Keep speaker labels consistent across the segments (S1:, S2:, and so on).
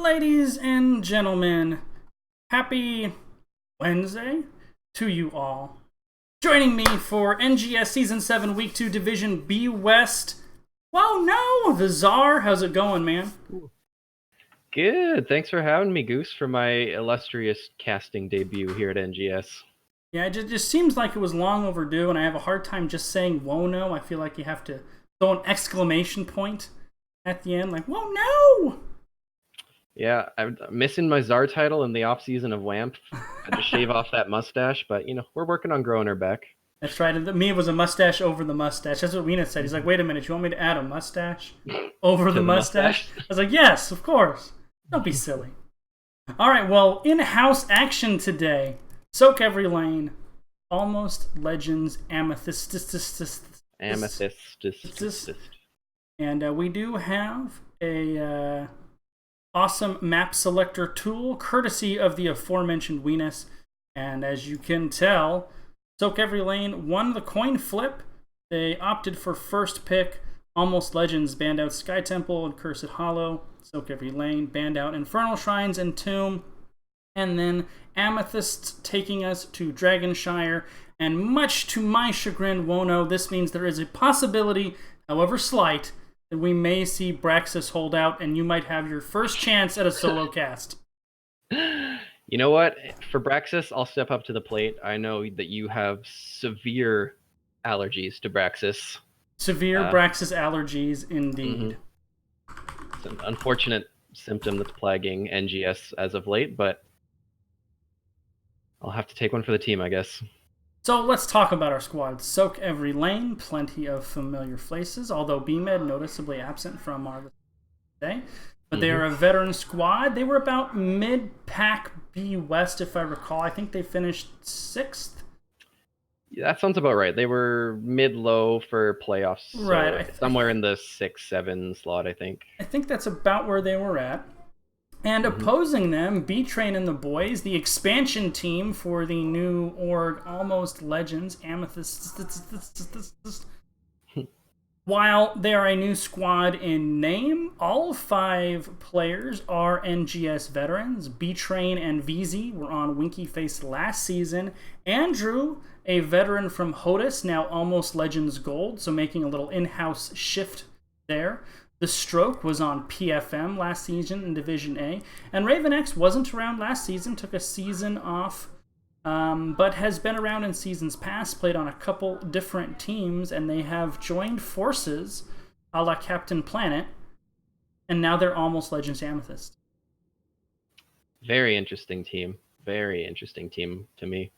S1: Ladies and gentlemen, happy Wednesday to you all. Joining me for NGS Season 7 Week 2 Division B West. Whoa, no! The Czar, how's it going, man?
S2: Good. Thanks for having me, Goose, for my illustrious casting debut here at NGS.
S1: Yeah, it just seems like it was long overdue, and I have a hard time just saying whoa, no. I feel like you have to throw an exclamation point at the end, like, whoa, no!
S2: Yeah, I'm missing my Czar title in the off-season of WAMP. Had to shave off that mustache, but, we're working on growing her back.
S1: That's right. Me, it was a mustache over the mustache. That's what Wiener said. He's like, wait a minute, you want me to add a mustache over the mustache? I was like, yes, of course. Don't be silly. All right, well, in-house action today. Soak every lane. Almost Legends Amethyst.
S2: Amethyst.
S1: And we do have a awesome map selector tool, courtesy of the aforementioned Weenus. And as you can tell, Soak Every Lane won the coin flip. They opted for first pick. Almost Legends banned out Sky Temple and Cursed Hollow. Soak Every Lane banned out Infernal Shrines and Tomb. And then Amethyst taking us to Dragonshire. And much to my chagrin, Wono, this means there is a possibility, however slight, that we may see Braxis hold out, and you might have your first chance at a solo cast.
S2: You know what? For Braxis, I'll step up to the plate. I know that you have severe allergies to Braxis.
S1: Severe Braxis allergies, indeed.
S2: Mm-hmm. It's an unfortunate symptom that's plaguing NGS as of late, but I'll have to take one for the team, I guess.
S1: So let's talk about our squad. Soak Every Lane, plenty of familiar faces, although BMed noticeably absent from our list today. But they are a veteran squad. They were about mid-pack B West, if I recall. I think they finished 6th.
S2: Yeah, that sounds about right. They were mid-low for playoffs. So
S1: right.
S2: Somewhere in the 6-7 slot, I think.
S1: I think that's about where they were at. And opposing them, B-Train and the boys, the expansion team for the new org, Almost Legends, Amethyst. While they are a new squad in name, all 5 players are NGS veterans. B-Train and VZ were on Winky Face last season. Andrew, a veteran from HOTUS, now Almost Legends Gold, so making a little in-house shift there. The Stroke was on PFM last season in Division A. And Raven X wasn't around last season, took a season off, but has been around in seasons past, played on a couple different teams, and they have joined forces a la Captain Planet, and now they're Almost Legends Amethyst.
S2: Very interesting team. Very interesting team to me.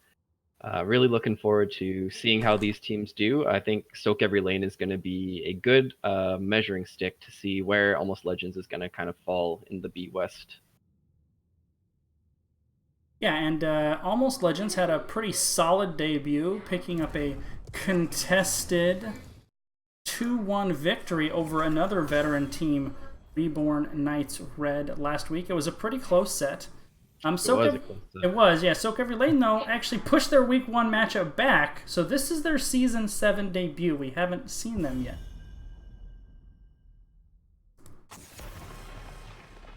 S2: Really looking forward to seeing how these teams do. I think Soak Every Lane is going to be a good measuring stick to see where Almost Legends is going to kind of fall in the B West.
S1: Yeah, and Almost Legends had a pretty solid debut, picking up a contested 2-1 victory over another veteran team, Reborn Knights Red, last week. It was a pretty close set. It was, yeah. Soak Every Lane, though, actually pushed their Week 1 matchup back, so this is their Season 7 debut. We haven't seen them yet.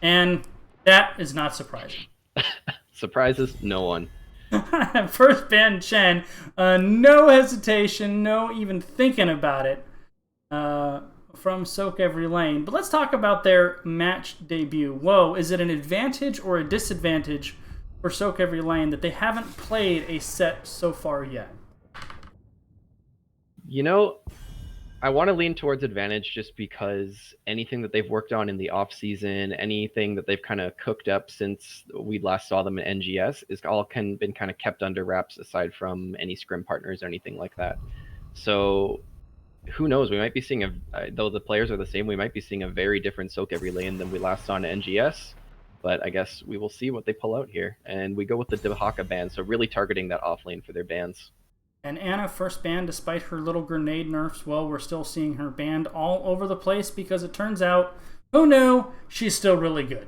S1: And that is not surprising.
S2: Surprises no one.
S1: First ban Chen, no hesitation, no even thinking about it, from Soak Every Lane. But let's talk about their match debut. Whoa, is it an advantage or a disadvantage for Soak Every Lane that they haven't played a set so far yet?
S2: I want to lean towards advantage just because anything that they've worked on in the off season, anything that they've kind of cooked up since we last saw them in NGS is all been kind of kept under wraps aside from any scrim partners or anything like that. So who knows? We might be seeing though the players are the same, we might be seeing a very different Soak Every Lane than we last saw in NGS. But I guess we will see what they pull out here. And we go with the Dehaka ban, so really targeting that off lane for their bans.
S1: And Anna, first banned despite her little grenade nerfs. Well, we're still seeing her banned all over the place because it turns out, who knew, she's still really good.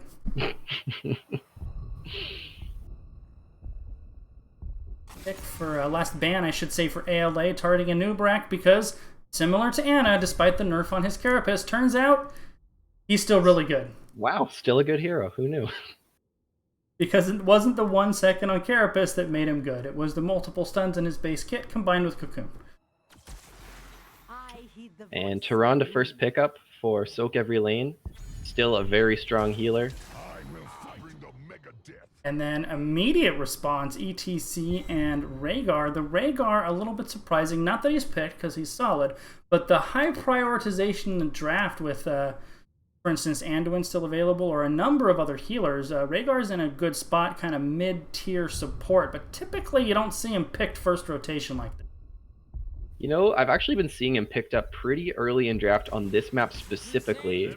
S1: Pick for last ban, I should say, for ALA, targeting a Nubrak because, similar to Anna, despite the nerf on his Carapace, turns out he's still really good.
S2: Wow, still a good hero. Who knew?
S1: Because it wasn't the 1 second on Carapace that made him good. It was the multiple stuns in his base kit combined with Cocoon.
S2: And Tyrande, first pickup for Soak Every Lane. Still a very strong healer.
S1: And then immediate response, ETC and Rhaegar. The Rhaegar, a little bit surprising. Not that he's picked, because he's solid, but the high prioritization in the draft with, for instance, Anduin still available, or a number of other healers. Rhaegar's in a good spot, kind of mid-tier support, but typically you don't see him picked first rotation like that.
S2: You know, I've actually been seeing him picked up pretty early in draft on this map specifically,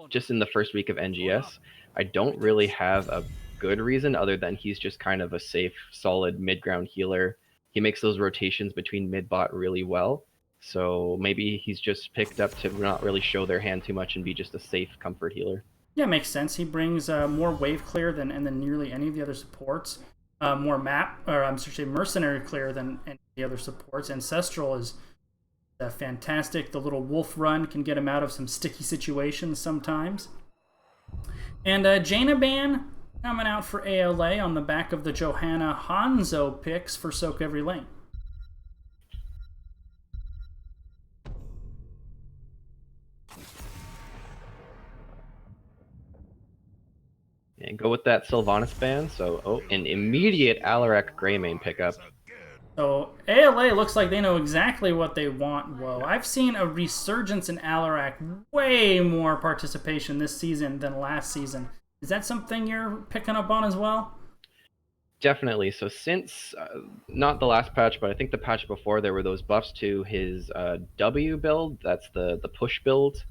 S2: just in the first week of NGS. I don't really have a good reason other than he's just kind of a safe, solid mid-ground healer. He makes those rotations between mid-bot really well. So maybe he's just picked up to not really show their hand too much and be just a safe comfort healer.
S1: Yeah, makes sense. He brings more wave clear than nearly any of the other supports. More map, or I'm sorry, mercenary clear than any of the other supports. Ancestral is fantastic. The little wolf run can get him out of some sticky situations sometimes. And Jaina Ban coming out for ALA on the back of the Johanna Hanzo picks for Soak Every Lane.
S2: And go with that Sylvanas ban. So, an immediate Alarak Greymane pickup.
S1: So ALA looks like they know exactly what they want. Whoa, I've seen a resurgence in Alarak, way more participation this season than last season. Is that something you're picking up on as well?
S2: Definitely. So since, not the last patch, but I think the patch before, there were those buffs to his W build. That's the push build.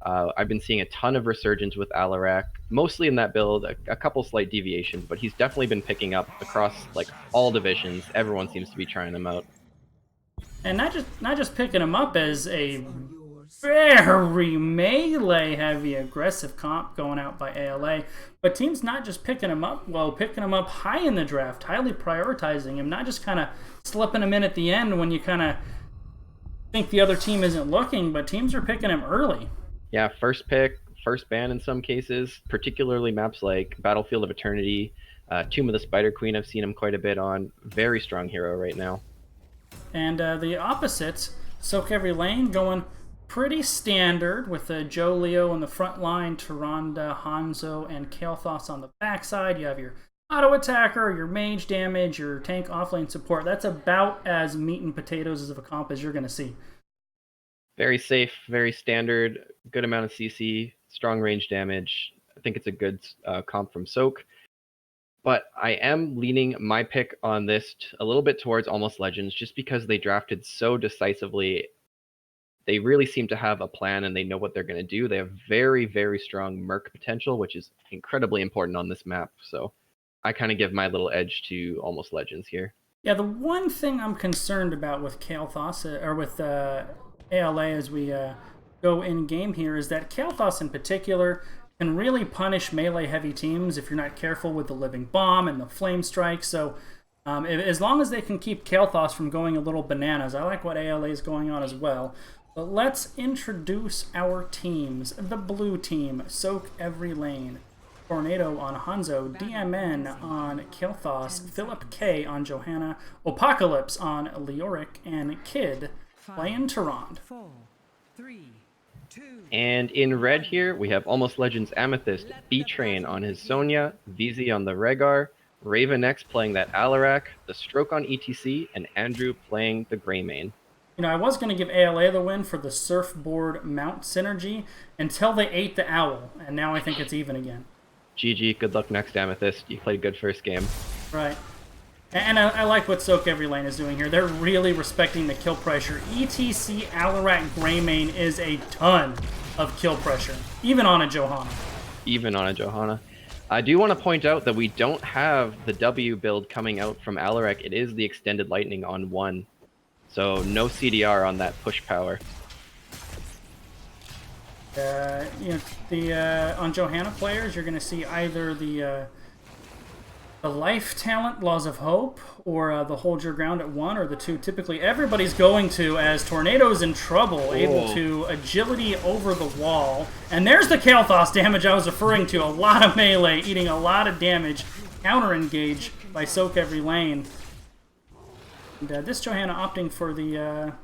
S2: I've been seeing a ton of resurgence with Alarak, mostly in that build, a couple slight deviations, but he's definitely been picking up across like all divisions. Everyone seems to be trying him out.
S1: And not just picking him up as a very melee heavy aggressive comp going out by ALA, but teams not just picking him up, well, picking him up high in the draft, highly prioritizing him, not just kind of slipping him in at the end when you kind of think the other team isn't looking, but teams are picking him early.
S2: Yeah, first pick, first ban in some cases, particularly maps like Battlefield of Eternity, Tomb of the Spider Queen. I've seen him quite a bit on. Very strong hero right now.
S1: And the opposites, Soak Every Lane going pretty standard with Joe Leo on the front line, Tyrande, Hanzo, and Kael'thas on the backside. You have your auto attacker, your mage damage, your tank offlane support. That's about as meat and potatoes of a comp as you're going to see.
S2: Very safe, very standard, good amount of CC, strong range damage. I think it's a good comp from Soak. But I am leaning my pick on this a little bit towards Almost Legends just because they drafted so decisively. They really seem to have a plan and they know what they're going to do. They have very, very strong Merc potential, which is incredibly important on this map. So I kind of give my little edge to Almost Legends here.
S1: Yeah, the one thing I'm concerned about with Kael'thas, or with ALA as we go in-game here, is that Kael'thas in particular can really punish melee-heavy teams if you're not careful with the Living Bomb and the Flame Strike. So as long as they can keep Kael'thas from going a little bananas, I like what ALA is going on as well. But let's introduce our teams. The blue team, Soak Every Lane. Tornado on Hanzo, DMN on Kael'thas, Philip K on Johanna, Apocalypse on Leoric, and Kid playing Tyrande.
S2: And in red here, we have Almost Legends Amethyst, B-Train on his Sonya, VZ on the Rhaegar, Raven X playing that Alarak, the Stroke on ETC, and Andrew playing the Greymane.
S1: You know, I was going to give ALA the win for the surfboard mount synergy until they ate the owl, and now I think it's even again.
S2: GG, good luck next, Amethyst. You played good first game.
S1: Right. And I like what Soak Every Lane is doing here. They're really respecting the kill pressure. ETC Alarak Greymane is a ton of kill pressure, even on a Johanna.
S2: Even on a Johanna. I do want to point out that we don't have the W build coming out from Alarak. It is the Extended Lightning on 1. So no CDR on that push power.
S1: You know, on Johanna players, you're going to see either the The life talent, Laws of Hope, or the Hold Your Ground at 1 are the two typically everybody's going to as Tornado's in trouble, able to agility over the wall. And there's the Kael'thas damage I was referring to. A lot of melee, eating a lot of damage. Counter-engage by Soak Every Lane. And this Johanna opting for the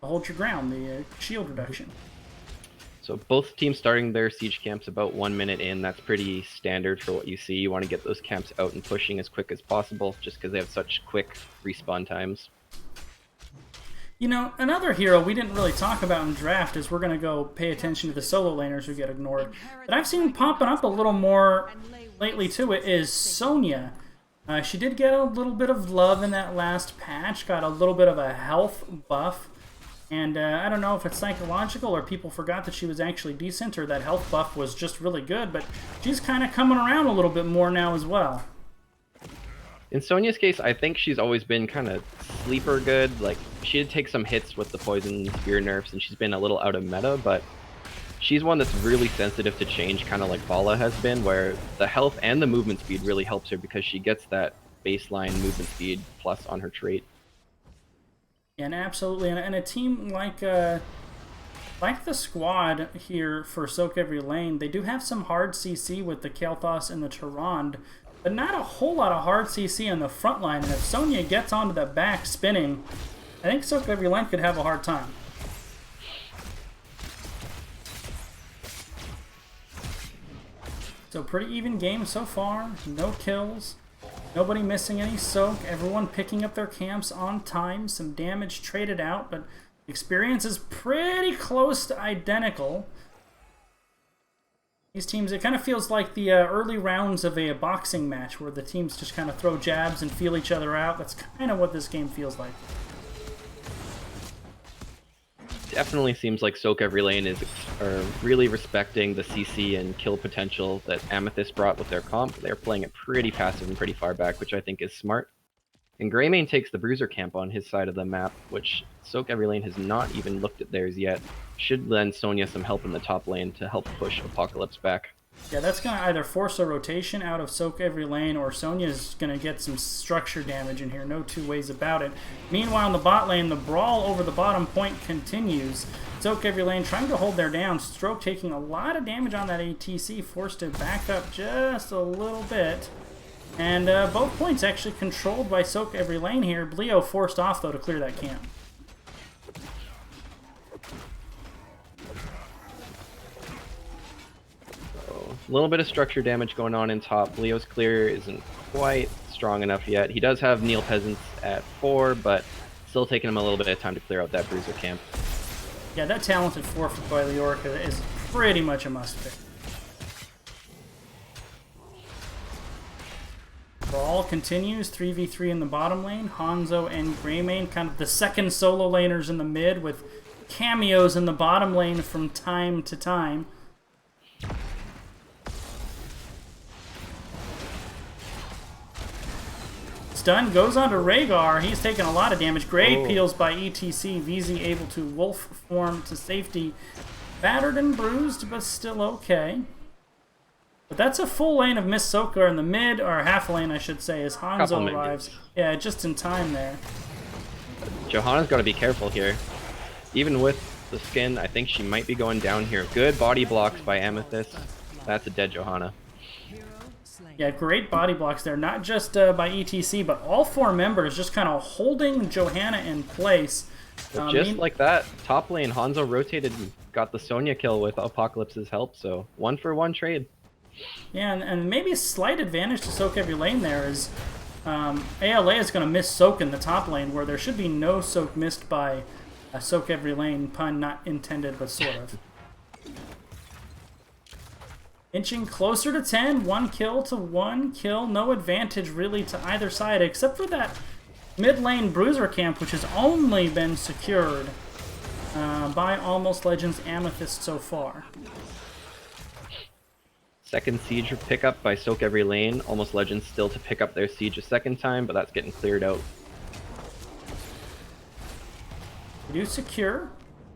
S1: Hold Your Ground, the shield reduction.
S2: So both teams starting their siege camps about 1 minute in. That's pretty standard for what you see. You want to get those camps out and pushing as quick as possible just because they have such quick respawn times.
S1: You know, another hero we didn't really talk about in draft is we're going to go pay attention to the solo laners who get ignored. But I've seen popping up a little more lately to it is Sonya. She did get a little bit of love in that last patch, got a little bit of a health buff. And I don't know if it's psychological or people forgot that she was actually decent or that health buff was just really good, but she's kind of coming around a little bit more now as well.
S2: In Sonya's case, I think she's always been kind of sleeper good. Like, she did take some hits with the poison spear nerfs and she's been a little out of meta, but she's one that's really sensitive to change, kind of like Bala has been, where the health and the movement speed really helps her because she gets that baseline movement speed plus on her trait.
S1: And absolutely, and a team like the squad here for Soak Every Lane, they do have some hard CC with the Kael'thas and the Tyrande, but not a whole lot of hard CC on the front line. And if Sonya gets onto the back spinning, I think Soak Every Lane could have a hard time. So pretty even game so far, no kills. Nobody missing any soak, everyone picking up their camps on time, some damage traded out, but experience is pretty close to identical. These teams, it kind of feels like the early rounds of a boxing match where the teams just kind of throw jabs and feel each other out. That's kind of what this game feels like.
S2: Definitely seems like Soak Every Lane is really respecting the CC and kill potential that Amethyst brought with their comp. They're playing it pretty passive and pretty far back, which I think is smart. And Greymane takes the Bruiser camp on his side of the map, which Soak Every Lane has not even looked at theirs yet. Should lend Sonya some help in the top lane to help push Apocalypse back.
S1: Yeah, that's going to either force a rotation out of Soak Every Lane or Sonya's going to get some structure damage in here. No two ways about it. Meanwhile, in the bot lane, the brawl over the bottom point continues. Soak Every Lane trying to hold their down. Stroke taking a lot of damage on that ATC, forced to back up just a little bit. And both points actually controlled by Soak Every Lane here. Bleo forced off, though, to clear that camp.
S2: A little bit of structure damage going on in top. Leo's clear isn't quite strong enough yet. He does have Neil Peasants at 4, but still taking him a little bit of time to clear out that Bruiser camp.
S1: Yeah, that talented forfeit by Leorica is pretty much a must-pick. Brawl continues, 3v3 in the bottom lane. Hanzo and Greymane, kind of the second solo laners in the mid, with cameos in the bottom lane from time to time. Stun goes on to Rhaegar. He's taking a lot of damage. Great peels by ETC. VZ able to wolf form to safety. Battered and bruised, but still okay. But that's a full lane of Miss Soka in the mid, or half lane, I should say, as Hanzo arrives. Yeah, just in time there.
S2: Johanna's got to be careful here. Even with the skin, I think she might be going down here. Good body blocks by Amethyst. That's a dead Johanna.
S1: Yeah, great body blocks there. Not just by ETC, but all 4 members just kind of holding Johanna in place.
S2: Just like that, top lane, Hanzo rotated and got the Sonya kill with Apocalypse's help, so 1-for-1 trade.
S1: Yeah, and maybe a slight advantage to Soak Every Lane there is ALA is going to miss Soak in the top lane, where there should be no Soak missed by Soak Every Lane, pun not intended, but sort of. Inching closer to 10, 1 kill to 1 kill. No advantage really to either side, except for that mid lane Bruiser camp, which has only been secured by Almost Legends Amethyst so far.
S2: Second siege pickup by Soak Every Lane. Almost Legends still to pick up their siege a second time, but that's getting cleared out.
S1: We do secure.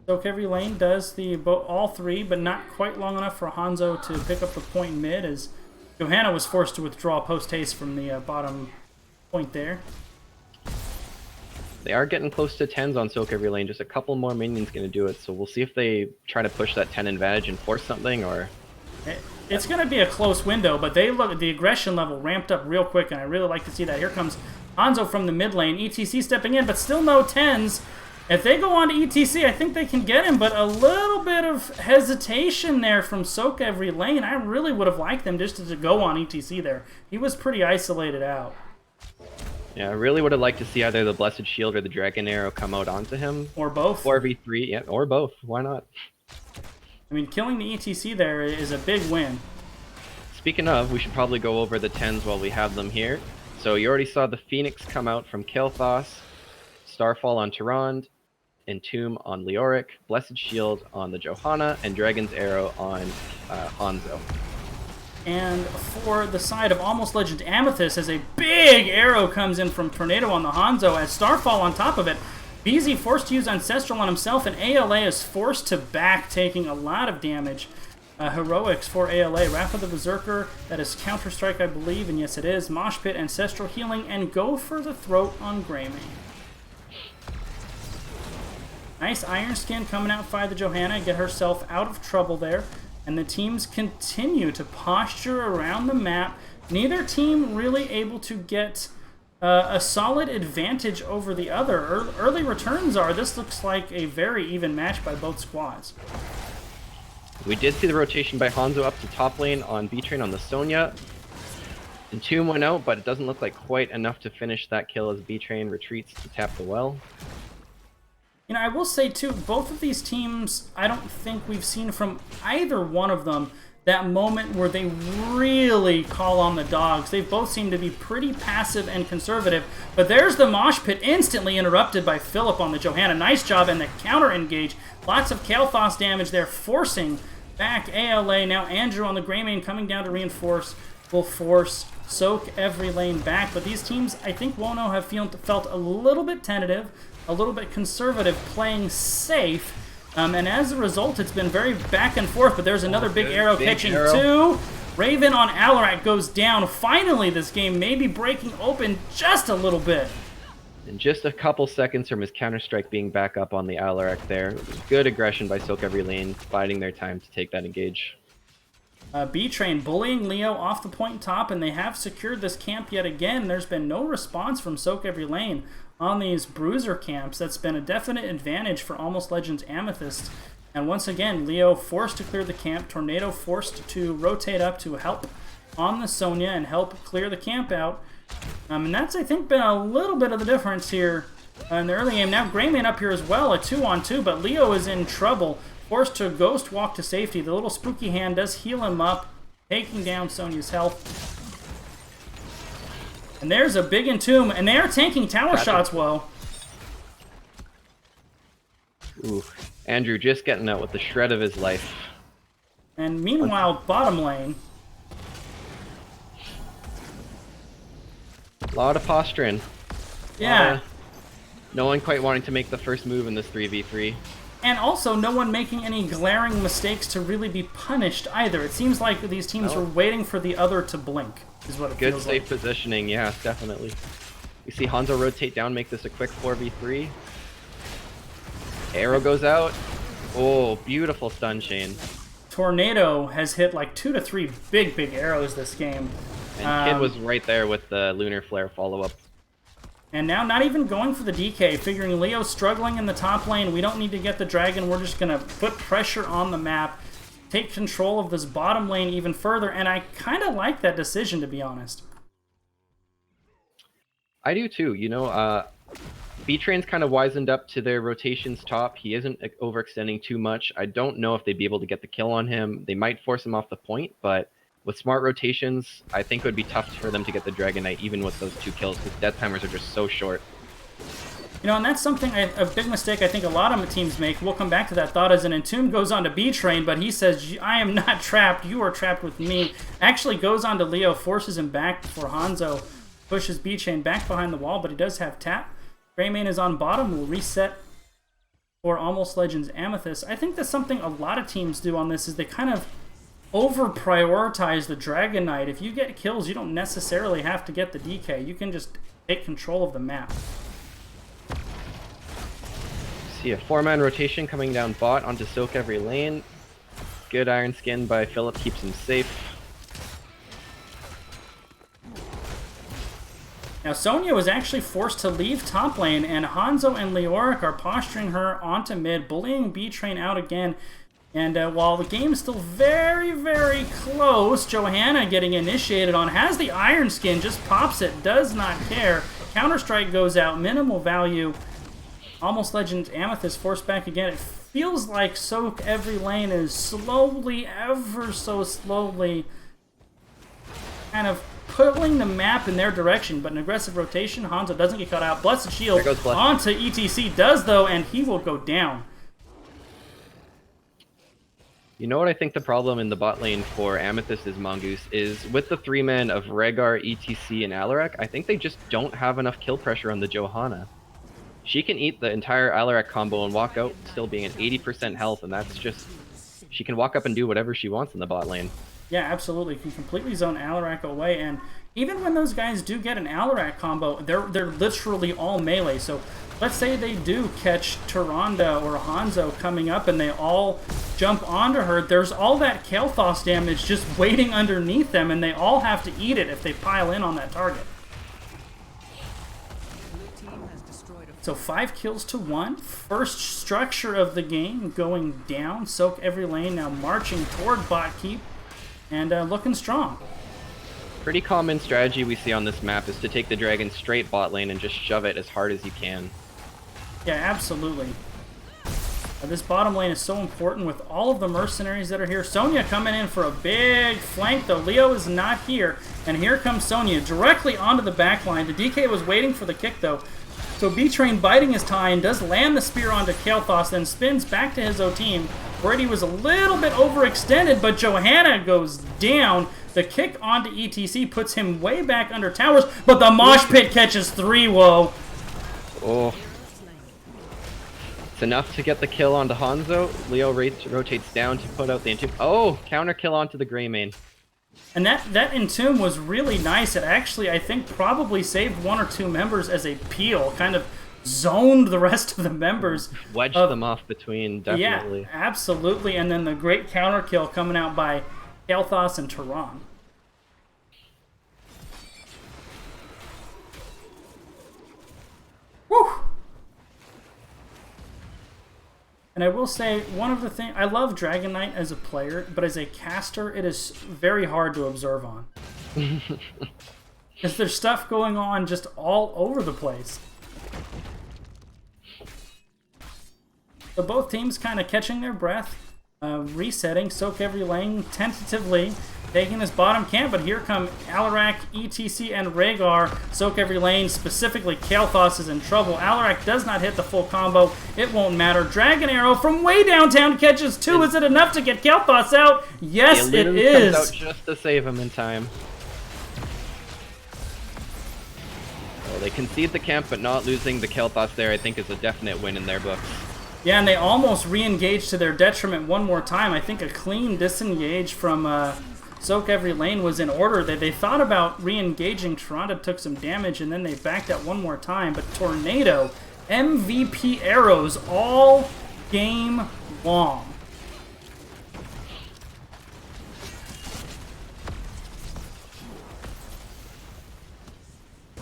S1: Soak Every Lane does all 3, but not quite long enough for Hanzo to pick up the point mid, as Johanna was forced to withdraw post-haste from the bottom point there.
S2: They are getting close to 10s on Soak every lane. Just a couple more minions going to do it. So we'll see if they try to push that 10 advantage and force something, or...
S1: It's going to be a close window, but they look the aggression level ramped up real quick, and I really like to see that. Here comes Hanzo from the mid lane. ETC stepping in, but still no 10s. If they go on to ETC, I think they can get him, but a little bit of hesitation there from Soak every lane. I really would have liked them just to go on ETC there. He was pretty isolated out.
S2: Yeah, I really would have liked to see either the Blessed Shield or the Dragon Arrow come out onto him.
S1: Or both.
S2: 4v3, yeah, or both. Why not?
S1: I mean, killing the ETC there is a big win.
S2: Speaking of, we should probably go over the 10s while we have them here. So you already saw the Phoenix come out from Kael'thas, Starfall on Tyrande, Entomb on Leoric, Blessed Shield on the Johanna, and Dragon's Arrow on Hanzo.
S1: And for the side of Almost Legend Amethyst, as a big arrow comes in from Tornado on the Hanzo, as Starfall on top of it, BZ forced to use Ancestral on himself, and ALA is forced to back, taking a lot of damage. Heroics for ALA. Wrath of the Berserker, that is Counter-Strike, I believe, and yes it is. Mosh Pit, Ancestral Healing, and Go for the Throat on Greymane. Nice Iron Skin coming out by the Johanna, get herself out of trouble there. And the teams continue to posture around the map. Neither team really able to get a solid advantage over the other. Early returns are, this looks like a very even match by both squads.
S2: We did see the rotation by Hanzo up to top lane on B-Train on the Sonya. Entomb went out, but it doesn't look like quite enough to finish that kill as B-Train retreats to tap the well.
S1: You know, I will say, too, both of these teams, I don't think we've seen from either one of them that moment where they really call on the dogs. They both seem to be pretty passive and conservative. But there's the Mosh Pit instantly interrupted by Philip on the Johanna. Nice job, and the counter engage. Lots of Kael'thas damage there, forcing back ALA. Now Andrew on the Greymane coming down to reinforce will force Soak every lane back. But these teams, I think Wono have felt a little bit tentative, a little bit conservative, playing safe. And as a result, it's been very back and forth, but there's another big arrow catching two. Raven on Alarak goes down. Finally, this game may be breaking open just a little bit.
S2: And just a couple seconds from his Counter-Strike being back up on the Alarak there. Good aggression by Soak every lane, biding their time to take that engage.
S1: B-Train bullying Leo off the point top, and they have secured this camp yet again. There's been no response from Soak every lane on these bruiser camps. That's been a definite advantage for Almost Legends Amethyst. And once again, Leo forced to clear the camp, Tornado forced to rotate up to help on the Sonya and help clear the camp out. And that's, I think, been a little bit of the difference here in the early game. Now Greymane up here as well, a 2-on-2, but Leo is in trouble. Forced to Ghost Walk to safety. The little spooky hand does heal him up, taking down Sonya's health. And there's a big Entomb, and they are tanking tower shots well.
S2: Ooh, Andrew just getting out with the shred of his life.
S1: And meanwhile, bottom lane.
S2: A lot of posturing.
S1: Yeah.
S2: No one quite wanting to make the first move in this 3v3.
S1: And also, no one making any glaring mistakes to really be punished either. It seems like these teams were waiting for the other to blink, is what it feels like.
S2: Good safe positioning, yeah, definitely. We see Hanzo rotate down, make this a quick 4v3. Arrow goes out. Oh, beautiful stun chain.
S1: Tornado has hit like 2 to 3 big arrows this game.
S2: And Kid was right there with the Lunar Flare follow-up.
S1: And now not even going for the DK, figuring Leo's struggling in the top lane. We don't need to get the dragon. We're just going to put pressure on the map, take control of this bottom lane even further. And I kind of like that decision, to be honest.
S2: I do too. You know, B-Train's kind of wizened up to their rotations top. He isn't overextending too much. I don't know if they'd be able to get the kill on him. They might force him off the point, but with smart rotations, I think it would be tough for them to get the Dragon Knight, even with those 2 kills, because death timers are just so short.
S1: You know, and that's something, a big mistake I think a lot of teams make. We'll come back to that thought as an Entomb goes on to B-Train, but he says, I am not trapped, you are trapped with me. Actually goes on to Leo, forces him back before Hanzo pushes B-Train back behind the wall, but he does have tap. Greymane is on bottom, will reset for Almost Legends Amethyst. I think that's something a lot of teams do on this, is they kind of over prioritize the Dragon Knight. If you get kills, you don't necessarily have to get the DK. You can just take control of the map.
S2: See a 4-man rotation coming down bot onto soak every lane. Good Iron Skin by Philip keeps him safe.
S1: Now Sonya was actually forced to leave top lane, and Hanzo and Leoric are posturing her onto mid, bullying B-Train out again. And while the game is still very, very close, Johanna getting initiated on, has the Iron Skin, just pops it, does not care. Counter-Strike goes out, minimal value. Almost Legend Amethyst forced back again. It feels like Soak every lane is slowly, ever so slowly, kind of pulling the map in their direction, but an aggressive rotation. Hanzo doesn't get caught out. Blessed Shield onto ETC does, though, and he will go down.
S2: You know what I think the problem in the bot lane for Amethyst is, Mongoose, is with the 3-man of Rhaegar, ETC, and Alarak, I think they just don't have enough kill pressure on the Johanna. She can eat the entire Alarak combo and walk out still being at 80% health, and that's just... She can walk up and do whatever she wants in the bot lane.
S1: Yeah, absolutely. You can completely zone Alarak away, and even when those guys do get an Alarak combo, they're literally all melee. So let's say they do catch Tyrande or Hanzo coming up and they all jump onto her, there's all that Kael'thas damage just waiting underneath them, and they all have to eat it if they pile in on that target. So 5 kills to 1. First structure of the game going down. Soak every lane now marching toward bot keep. And looking strong.
S2: Pretty common strategy we see on this map is to take the dragon straight bot lane and just shove it as hard as you can.
S1: Yeah, absolutely. This bottom lane is so important with all of the mercenaries that are here. Sonya coming in for a big flank, though. Leo is not here. And here comes Sonya directly onto the back line. The DK was waiting for the kick, though. So B-Train biding his time, does land the spear onto Kael'thas, then spins back to his own team. Brady was a little bit overextended, but Johanna goes down. The kick onto ETC puts him way back under towers, but the mosh pit catches 3, whoa.
S2: Oh. It's enough to get the kill onto Hanzo. Leo rotates down to put out the Entomb. Oh, counter kill onto the Greymane.
S1: And that Entomb was really nice. It actually, I think, probably saved 1 or 2 members as a peel. Kind of zoned the rest of the members.
S2: Wedged them off between, definitely.
S1: Yeah, absolutely. And then the great counter kill coming out by Kael'thas and Tehran. Woo! And I will say, one of the things, I love Dragon Knight as a player, but as a caster, it is very hard to observe on. Because there's stuff going on just all over the place. So both teams kind of catching their breath, resetting, soak every lane, tentatively taking this bottom camp, but here come Alarak, ETC, and Rhaegar. Soak every lane, specifically Kael'thas is in trouble. Alarak does not hit the full combo. It won't matter. Dragon Arrow from way downtown catches 2. Is it enough to get Kael'thas out? Yes, it is.
S2: Comes out just to save him in time. Well, they concede the camp, but not losing the Kael'thas there, I think, is a definite win in their books.
S1: Yeah, and they almost re-engaged to their detriment one more time. I think a clean disengage from Soak every lane was in order. They thought about re-engaging. Tyrande took some damage, and then they backed out one more time. But Tornado, MVP arrows all game long.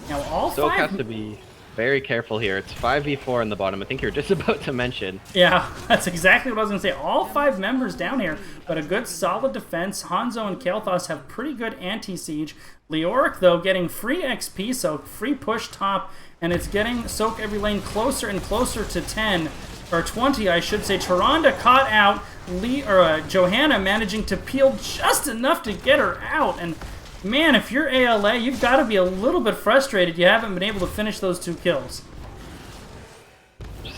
S1: Now all
S2: Soak
S1: 5...
S2: has to be very careful here. It's 5v4 in the bottom. I think you're just about to mention.
S1: Yeah, that's exactly what I was going to say. All 5 members down here, but a good solid defense. Hanzo and Kael'thas have pretty good anti-siege. Leoric, though, getting free XP, so free push top, and it's getting Soak every lane closer and closer to 10, or 20, I should say. Tyrande caught out. Johanna managing to peel just enough to get her out, and man, if you're ALA, you've got to be a little bit frustrated you haven't been able to finish those 2 kills.
S2: Just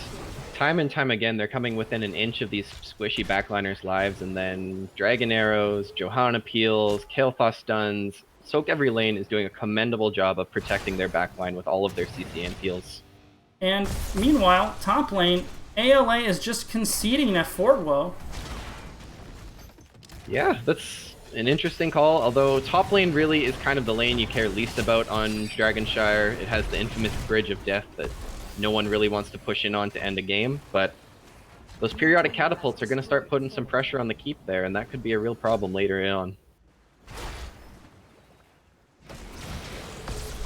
S2: time and time again, they're coming within an inch of these squishy backliners' lives, and then Dragon Arrows, Johanna peels, Kael'thas stuns. Soak every lane is doing a commendable job of protecting their backline with all of their CCN peels.
S1: And meanwhile, top lane, ALA is just conceding that Fort Woe.
S2: Yeah, that's an interesting call. Although top lane really is kind of the lane you care least about on Dragonshire. It has the infamous Bridge of Death that no one really wants to push in on to end a game. But those periodic catapults are going to start putting some pressure on the keep there, and that could be a real problem later on.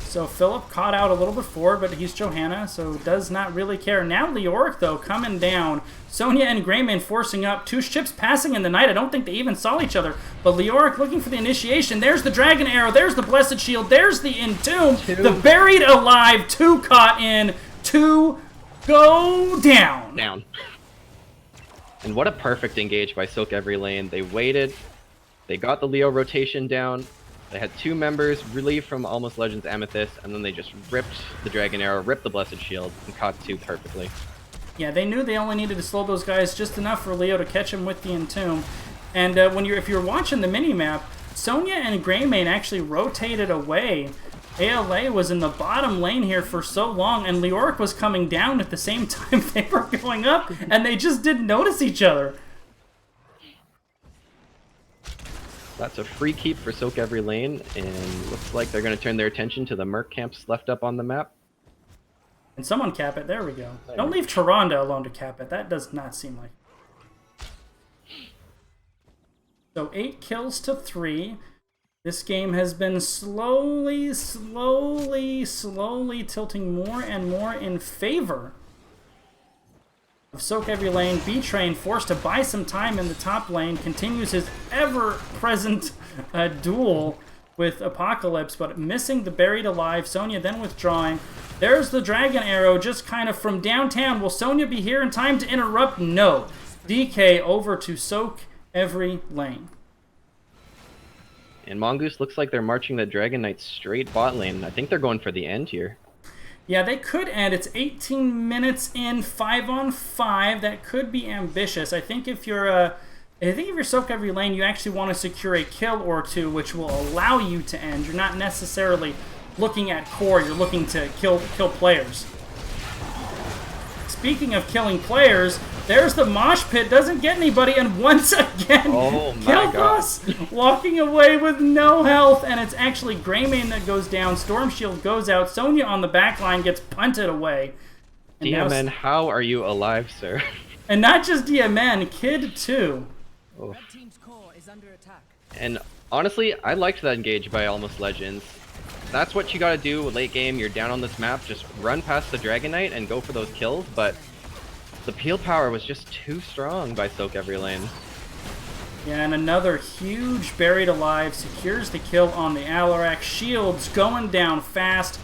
S1: So Philip caught out a little bit forward, but he's Johanna, so does not really care. Now Leoric, though, coming down. Sonya and Greymane forcing up. Two ships passing in the night. I don't think they even saw each other. But Leoric looking for the initiation. There's the Dragon Arrow. There's the Blessed Shield. There's the Entomb. The Buried Alive. Two caught in. Two go down.
S2: Down. And what a perfect engage by Silk every lane. They waited. They got the Leo rotation down. They had two members relieved from Almost Legends Amethyst, and then they just ripped the Dragon Arrow, ripped the Blessed Shield, and caught two perfectly.
S1: Yeah, they knew they only needed to slow those guys just enough for Leo to catch him with the Entomb. And if you're watching the mini-map, Sonya and Greymane actually rotated away. ALA was in the bottom lane here for so long, and Leoric was coming down at the same time they were going up, and they just didn't notice each other.
S2: That's a free keep for Soak every lane, and looks like they're going to turn their attention to the Merc camps left up on the map.
S1: And someone cap it. There we go. Don't leave Tyrande alone to cap it. That does not seem like it. So 8 kills to 3. This game has been slowly tilting more and more in favor of Soak every lane. B-Train forced to buy some time in the top lane, continues his ever-present duel with Apocalypse, but missing the Buried Alive. Sonya then withdrawing. There's the Dragon Arrow just kind of from downtown. Will Sonya be here in time to interrupt? No. DK over to Soak every lane.
S2: And Mongoose looks like they're marching the Dragon Knight straight bot lane. I think they're going for the end here.
S1: Yeah, they could end. It's 18 minutes in, 5-on-5. That could be ambitious. I think if you're Soak every lane, you actually want to secure a kill or two, which will allow you to end. You're not necessarily looking at core. You're looking to kill players. Speaking of killing players, there's the mosh pit. Doesn't get anybody, and once again, Kil'Thuzz walking away with no health, and it's actually Greymane that goes down. Storm Shield goes out. Sonya on the back line gets punted away. And
S2: DMN, how are you alive, sir?
S1: And not just DMN, Kid too.
S2: Oh. And honestly, I liked that engage by Almost Legends. That's what you gotta do with late game. You're down on this map, just run past the Dragon Knight and go for those kills, but the peel power was just too strong by Soak every lane.
S1: Yeah, and another huge Buried Alive secures the kill on the Alarak. Shields going down fast.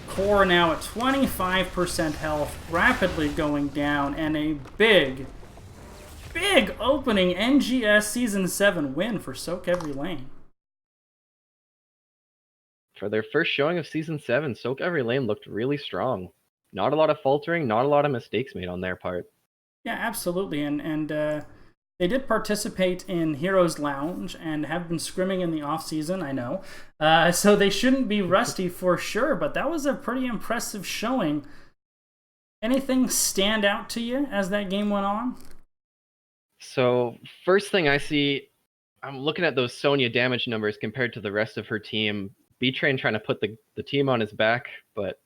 S1: Core now at 25% health, rapidly going down, and a big opening NGS Season 7 win for Soak every lane.
S2: For their first showing of Season 7, Soak every lane looked really strong. Not a lot of faltering, not a lot of mistakes made on their part.
S1: Yeah, absolutely, and they did participate in Heroes Lounge and have been scrimming in the off-season, I know. So they shouldn't be rusty for sure, but that was a pretty impressive showing. Anything stand out to you as that game went on?
S2: So, first thing I see, I'm looking at those Sonya damage numbers compared to the rest of her team. B-Train trying to put the team on his back, but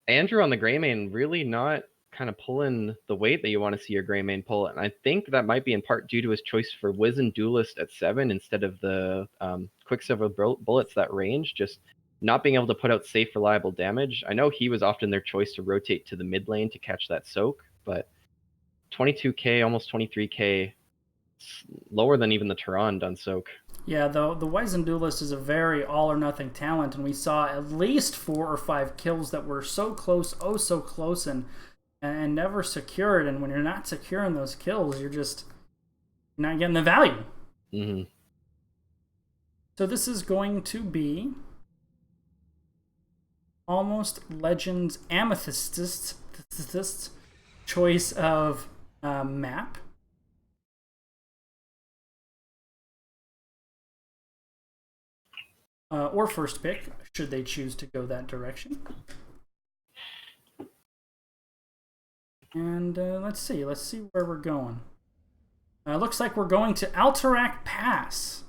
S2: Andrew on the Greymane really not kind of pulling the weight that you want to see your Greymane pull. And I think that might be in part due to his choice for Wizened Duelist at 7 instead of the Quicksilver bullets that range, just not being able to put out safe, reliable damage. I know he was often their choice to rotate to the mid lane to catch that soak, but 22k, almost 23k, lower than even the Tyrande on soak.
S1: Yeah, the Wizened Duelist is a very all-or-nothing talent, and we saw at least 4 or 5 kills that were so close, oh so close, and never secured. And when you're not securing those kills, you're just not getting the value.
S2: Mm-hmm.
S1: So this is going to be Almost Legends Amethyst choice of map. Or first pick, should they choose to go that direction. And let's see where we're going. Looks like we're going to Alterac Pass.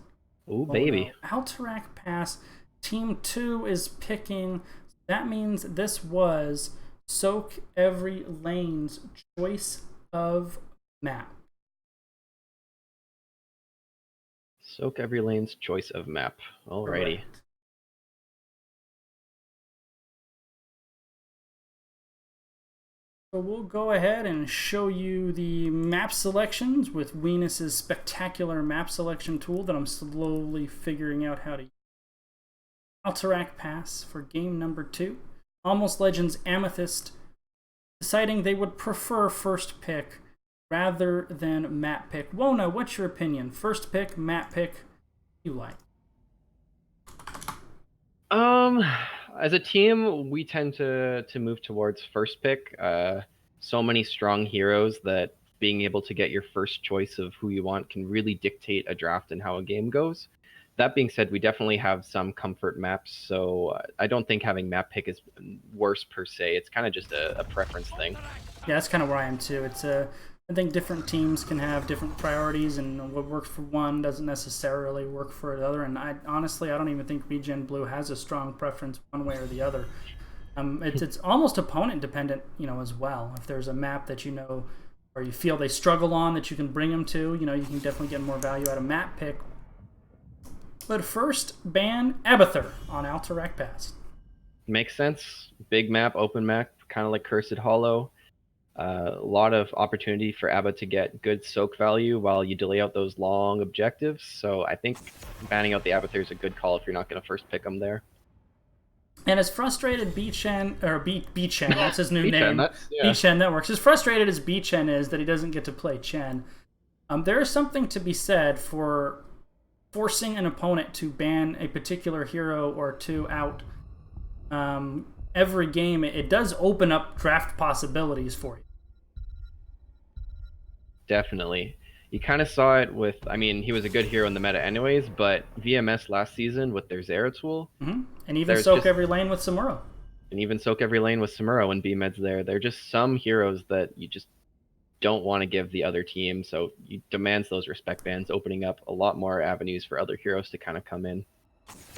S2: Ooh,
S1: Oh no.
S2: baby.
S1: Alterac Pass. Team 2 is picking. That means this was Soak Every Lane's choice of map.
S2: Soak every lane's choice of map. Alrighty.
S1: Correct. So we'll go ahead and show you the map selections with Venus's spectacular map selection tool that I'm slowly figuring out how to use. Alterac Pass for game number 2. Almost Legends Amethyst deciding they would prefer first pick rather than map pick. Wona, what's your opinion? First pick, map pick, you like?
S2: As a team, we tend to move towards first pick. So many strong heroes that being able to get your first choice of who you want can really dictate a draft and how a game goes. That being said, we definitely have some comfort maps, so I don't think having map pick is worse per se. It's kind of just a preference thing.
S1: Yeah, that's kind of where I am too. I think different teams can have different priorities, and what works for one doesn't necessarily work for the other. And I honestly, I don't even think Regen Blue has a strong preference one way or the other. It's almost opponent dependent, as well. If there's a map that or you feel they struggle on that you can bring them to, you can definitely get more value out of map pick. But first, ban Abathur on Alterac Pass.
S2: Makes sense. Big map, open map, kind of like Cursed Hollow. A lot of opportunity for Abba to get good soak value while you delay out those long objectives. So I think banning out the Abathur is a good call if you're not going to first pick them there.
S1: And as frustrated Chen, that's his new
S2: Chen,
S1: name,
S2: yeah.
S1: Chen Networks, as frustrated as Chen is that he doesn't get to play Chen, there is something to be said for forcing an opponent to ban a particular hero or two out every game. It does open up draft possibilities for you.
S2: Definitely. You kind of saw it with, I mean, he was a good hero in the meta anyways, but VMS last season with their Zera tool.
S1: And even Soak Every Lane with Samuro.
S2: And even Soak Every Lane with Samuro and B-Med's there. They're just some heroes that you just don't want to give the other team, so you demands those respect bans, opening up a lot more avenues for other heroes to kind of come in.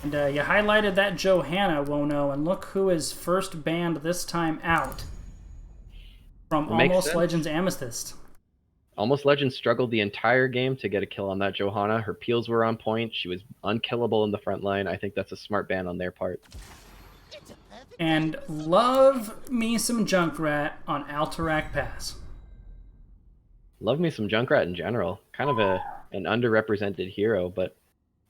S1: And you highlighted that Johanna, Wono, and look who is first banned this time out from Almost Legends Amethyst.
S2: Almost Legends struggled the entire game to get a kill on that Johanna. Her peels were on point. She was unkillable in the front line. I think that's a smart ban on their part.
S1: And love me some Junkrat on Alterac Pass.
S2: Love me some Junkrat in general. Kind of an underrepresented hero, but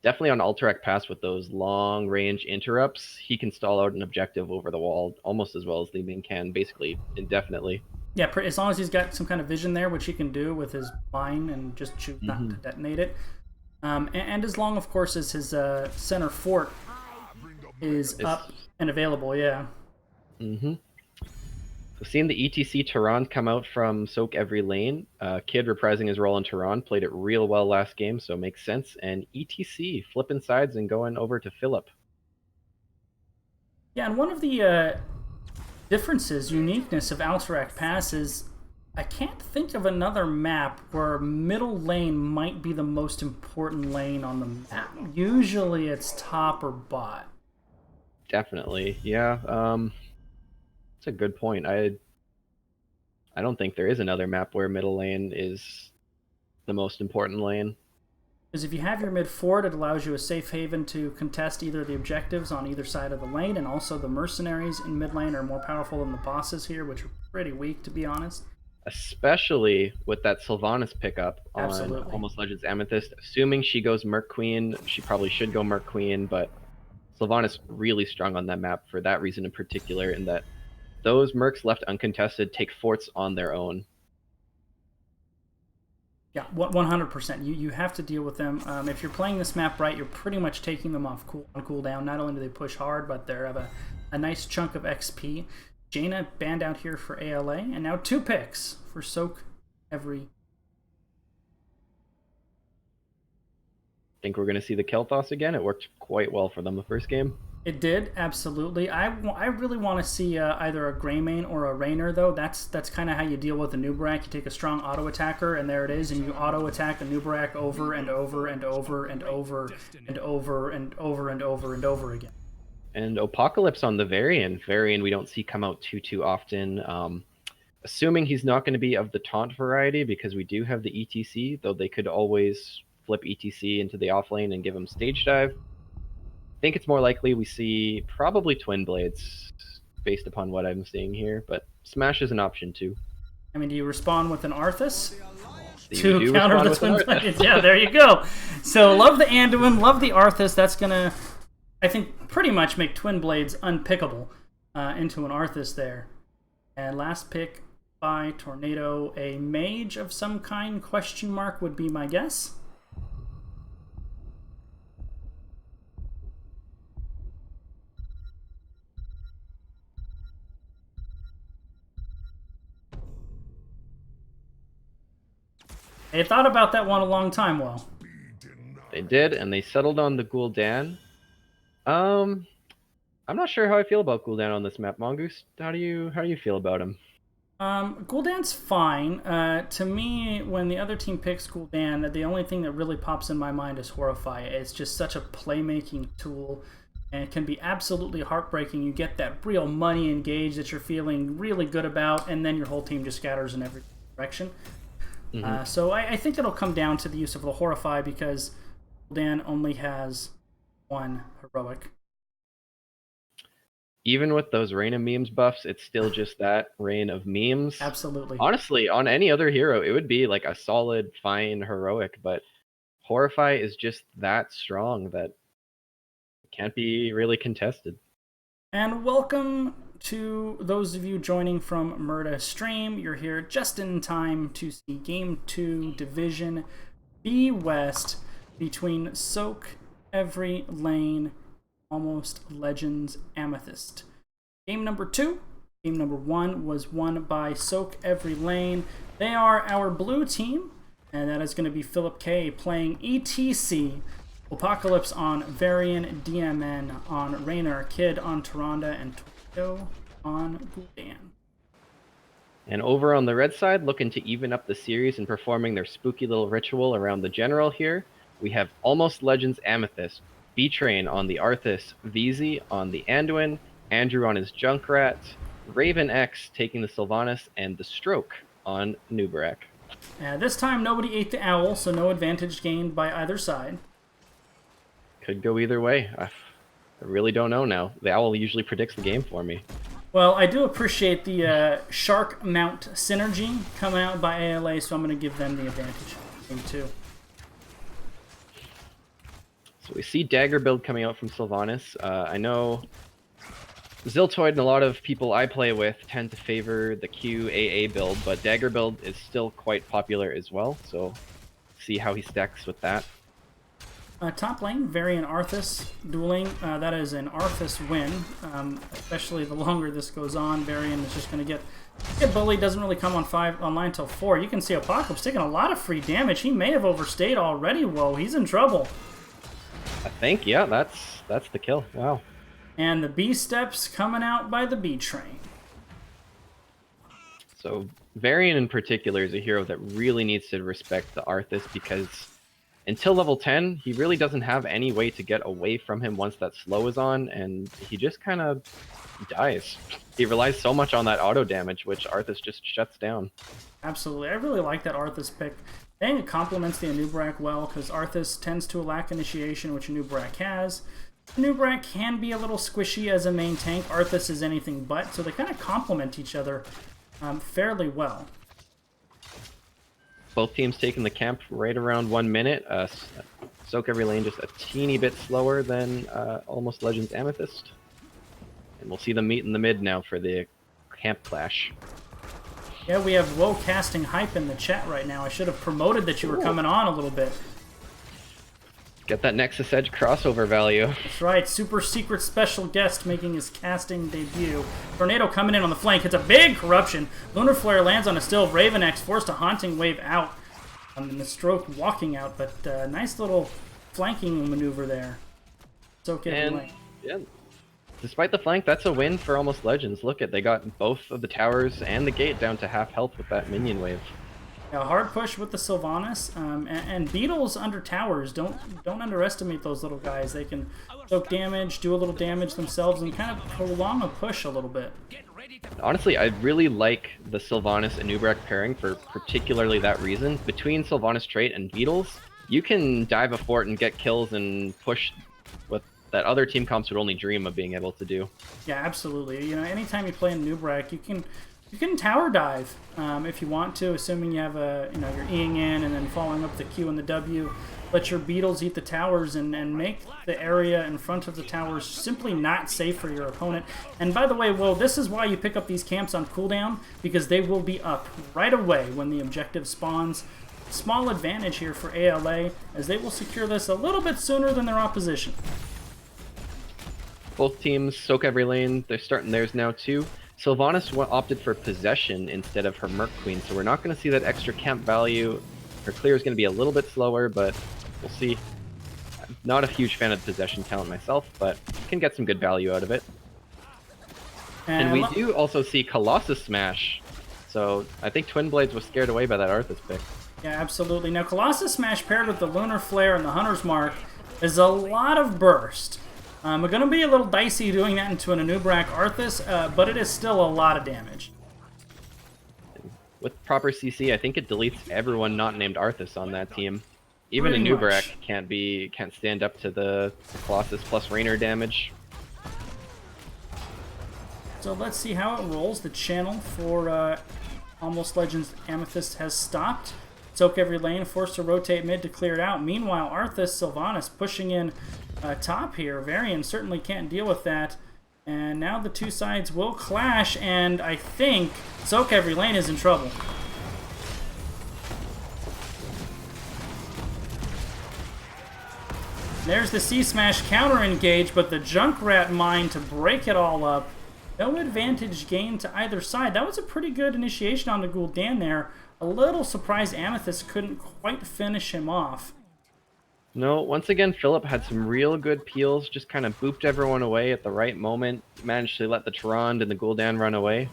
S2: definitely on Alterac Pass with those long-range interrupts, he can stall out an objective over the wall almost as well as Li Ming can, basically indefinitely.
S1: Yeah, as long as he's got some kind of vision there, which he can do with his mine and just choose not to detonate it. And as long, of course, as his center fort is up and available, yeah.
S2: So seeing the ETC Tehran come out from Soak Every Lane, Kid reprising his role in Tehran, played it real well last game, so it makes sense. And ETC flipping sides and going over to Philip.
S1: Yeah, and one of the differences, uniqueness of Alterac Pass is I can't think of another map where middle lane might be the most important lane on the map. Usually it's top or bot.
S2: Definitely, yeah. That's a good point. I don't think there is another map where middle lane is the most important lane.
S1: Because if you have your mid fort, it allows you a safe haven to contest either the objectives on either side of the lane, and also the mercenaries in mid lane are more powerful than the bosses here, which are pretty weak, to be honest.
S2: Especially with that Sylvanas pickup on Almost Legends Amethyst. Assuming she goes Merc Queen, she probably should go Merc Queen, but Sylvanas really strong on that map for that reason in particular, in that those Mercs left uncontested take forts on their own.
S1: Yeah, 100%. You have to deal with them. If you're playing this map right, you're pretty much taking them off cooldown. Not only do they push hard, but they have a nice chunk of XP. Jaina banned out here for ALA, and now 2 picks for Soak Every.
S2: Think we're going to see the Kel'Thas again? It worked quite well for them the first game.
S1: It did, absolutely. I really want to see either a Greymane or a Raynor, though. That's kind of how you deal with a Nubarak. You take a strong auto attacker, and there it is, and you auto attack a Nubarak over and over and over and over and over and over and over and over again.
S2: And Apocalypse on the Varian. Varian we don't see come out too often. Assuming he's not going to be of the taunt variety, because we do have the ETC, though they could always flip ETC into the off lane and give him stage dive. I think it's more likely we see probably Twin Blades, based upon what I'm seeing here, but Smash is an option too.
S1: I mean, do you respond with an Arthas?
S2: To
S1: counter the Twin Blades. Yeah, there you go. So love the Anduin, love the Arthas. That's going to, I think, pretty much make Twin Blades unpickable into an Arthas there. And last pick by Tornado, a mage of some kind, question mark, would be my guess. They thought about that one a long time, well.
S2: They did, and they settled on the Gul'dan. I'm not sure how I feel about Gul'dan on this map. Mongoose, how do you feel about him?
S1: Gul'dan's fine. To me, when the other team picks Gul'dan, the only thing that really pops in my mind is Horrify. It's just such a playmaking tool, and it can be absolutely heartbreaking. You get that real money engaged that you're feeling really good about, and then your whole team just scatters in every direction. So I think it'll come down to the use of the Horrify, because Gul'dan only has one heroic.
S2: Even with those Rain of Memes buffs, it's still just that Rain of Memes.
S1: Absolutely.
S2: Honestly, on any other hero, it would be like a solid, fine heroic, but Horrify is just that strong that it can't be really contested.
S1: And welcome to those of you joining from Murda Stream. You're here just in time to see Game 2 Division B West between Soak Every Lane, Almost Legends Amethyst. Game number 2. Game number 1 was won by Soak Every Lane. They are our blue team, and that is going to be Philip K playing ETC, Apocalypse on Varian, DMN on Raynor, Kid on Tyrande, and Tornado on Gul'dan.
S2: And over on the red side, looking to even up the series and performing their spooky little ritual around the general here, we have Almost Legends Amethyst, B-Train on the Arthas, VZ on the Anduin, Andrew on his Junkrat, Raven X taking the Sylvanas, and the Stroke on Nubarak.
S1: This time nobody ate the owl, so no advantage gained by either side.
S2: Could go either way. I really don't know now. The owl usually predicts the game for me.
S1: Well, I do appreciate the Shark Mount synergy coming out by ALA, so I'm going to give them the advantage. Game 2.
S2: So we see Dagger build coming out from Sylvanas. I know Ziltoid and a lot of people I play with tend to favor the QAA build, but Dagger build is still quite popular as well, so see how he stacks with that.
S1: Top lane, Varian Arthas dueling. That is an Arthas win, especially the longer this goes on. Varian is just going to get bullied, doesn't really come online until 4. You can see Apocalypse taking a lot of free damage. He may have overstayed already. Whoa, he's in trouble.
S2: I think, yeah, that's the kill. Wow.
S1: And the B steps coming out by the B train.
S2: So Varian in particular is a hero that really needs to respect the Arthas, because until level 10, he really doesn't have any way to get away from him once that slow is on, and he just kind of dies. He relies so much on that auto damage, which Arthas just shuts down.
S1: Absolutely. I really like that Arthas pick. I think it complements the Anubarak well, because Arthas tends to lack initiation, which Anubarak has. Anubarak can be a little squishy as a main tank. Arthas is anything but, so they kind of complement each other fairly well.
S2: Both teams taking the camp right around 1 minute. Soak Every Lane just a teeny bit slower than Almost Legends Amethyst. And we'll see them meet in the mid now for the camp clash.
S1: Yeah, we have Woe casting hype in the chat right now. I should have promoted that you were coming on a little bit.
S2: Get that Nexus Edge crossover value.
S1: That's right, super secret special guest making his casting debut. Tornado coming in on the flank, hits a big corruption. Lunar Flare lands on a still. Raven X forced a Haunting Wave out. And the Stroke walking out, but nice little flanking maneuver there. So
S2: and, yeah, despite the flank, that's a win for Almost Legends. Look at, they got both of the towers and the gate down to half health with that minion wave.
S1: A hard push with the Sylvanas, and Beetles under towers. Don't underestimate those little guys. They can soak damage, do a little damage themselves, and kind of prolong a push a little bit.
S2: Honestly, I really like the Sylvanas and Nubrak pairing for particularly that reason. Between Sylvanas trait and Beetles, you can dive a fort and get kills and push what that other team comps would only dream of being able to do.
S1: Yeah, absolutely. You know, anytime you play in Nubrak, you can tower dive if you want to, assuming you have you're Eing in and then following up the Q and the W. Let your Beetles eat the towers and make the area in front of the towers simply not safe for your opponent. And by the way, well, this is why you pick up these camps on cooldown, because they will be up right away when the objective spawns. Small advantage here for ALA, as they will secure this a little bit sooner than their opposition.
S2: Both teams soak every lane. They're starting theirs now too. Sylvanas opted for possession instead of her Merc Queen, so we're not going to see that extra camp value. Her clear is going to be a little bit slower, but we'll see. I'm not a huge fan of the possession talent myself, but can get some good value out of it. And we do also see Colossus Smash, so I think Twin Blades was scared away by that Arthas pick.
S1: Yeah, absolutely. Now, Colossus Smash paired with the Lunar Flare and the Hunter's Mark is a lot of burst. We're going to be a little dicey doing that into an Anubrak Arthas, but it is still a lot of damage.
S2: With proper CC, I think it deletes everyone not named Arthas on that team. Even
S1: Pretty
S2: Anubrak
S1: much.
S2: can't stand up to the Colossus plus Rainer damage.
S1: So let's see how it rolls. The channel for Almost Legends Amethyst has stopped. Soak every lane, forced to rotate mid to clear it out. Meanwhile, Arthas, Sylvanas pushing in top here. Varian certainly can't deal with that. And now the two sides will clash, and I think Soak every lane is in trouble. There's the C-Smash counter engage, but the Junkrat mine to break it all up. No advantage gained to either side. That was a pretty good initiation on the Gul'dan there. A little surprised Amethyst couldn't quite finish him off.
S2: No, once again, Philip had some real good peels, just kind of booped everyone away at the right moment, managed to let the Tyrande and the Gul'dan run away.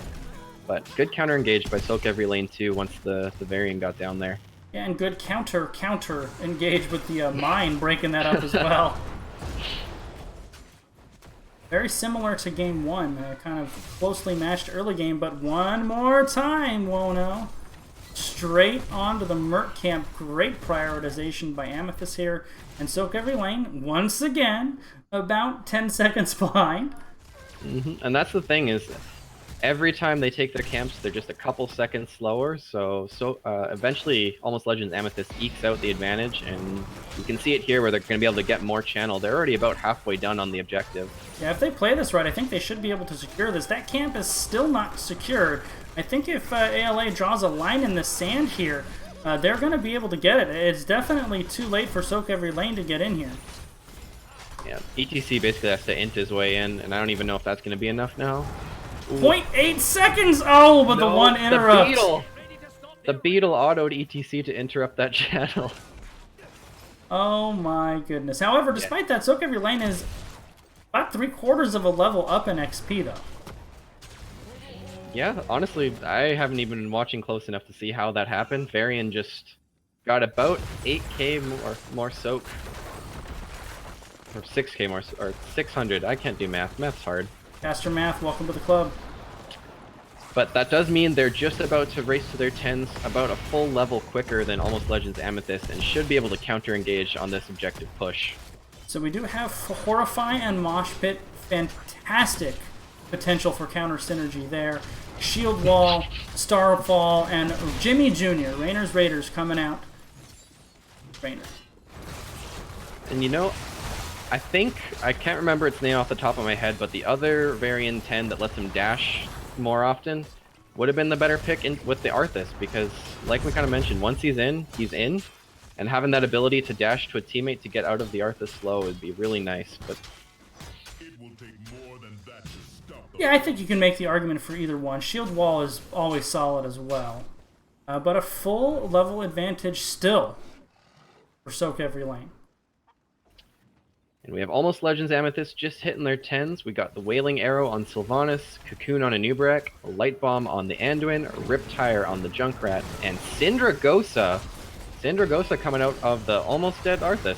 S2: But good counter engaged by Soak every lane too once the Varian got down there.
S1: Yeah, and good counter engaged with the mine breaking that up as well. Very similar to game one, kind of closely matched early game, but one more time, Wono. Straight onto the Merc camp. Great prioritization by Amethyst here. And Soak every lane, once again, about 10 seconds behind.
S2: And that's the thing is, every time they take their camps, they're just a couple seconds slower. So eventually, Almost Legends Amethyst ekes out the advantage, and you can see it here where they're going to be able to get more channel. They're already about halfway done on the objective.
S1: Yeah, if they play this right, I think they should be able to secure this. That camp is still not secured. I think if ALA draws a line in the sand here, they're going to be able to get it. It's definitely too late for Soak every lane to get in here.
S2: Yeah, ETC basically has to int his way in, and I don't even know if that's going to be enough now.
S1: 0.8 seconds! Oh, but no, the one interrupt.
S2: The Beetle autoed ETC to interrupt that channel.
S1: Oh my goodness. However, despite that, Soak every lane is about 3/4 of a level up in XP, though.
S2: Yeah, honestly, I haven't even been watching close enough to see how that happened. Varian just got about 8k more soak. Or 6k more, or 600. I can't do math. Math's hard.
S1: Caster Math, welcome to the club.
S2: But that does mean they're just about to race to their 10s, about a full level quicker than Almost Legends Amethyst, and should be able to counter-engage on this objective push.
S1: So we do have Horrify and Mosh Pit. Fantastic potential for counter synergy there. Shield Wall, Starfall, and Jimmy Jr., Rainer's Raiders coming out. Rainer.
S2: And you know, I think, I can't remember its name off the top of my head, but the other Varian 10 that lets him dash more often would have been the better pick with the Arthas, because like we kind of mentioned, once he's in, and having that ability to dash to a teammate to get out of the Arthas slow would be really nice. But
S3: it will take more than that to stop.
S1: Yeah, I think you can make the argument for either one. Shield Wall is always solid as well. But a full level advantage still for Soak every lane.
S2: And we have Almost Legends Amethyst just hitting their 10s. We got the Wailing Arrow on Sylvanas, Cocoon on Anub'arak, a Light Bomb on the Anduin, a Riptire on the Junkrat, and Syndragosa. Syndragosa coming out of the almost dead Arthas.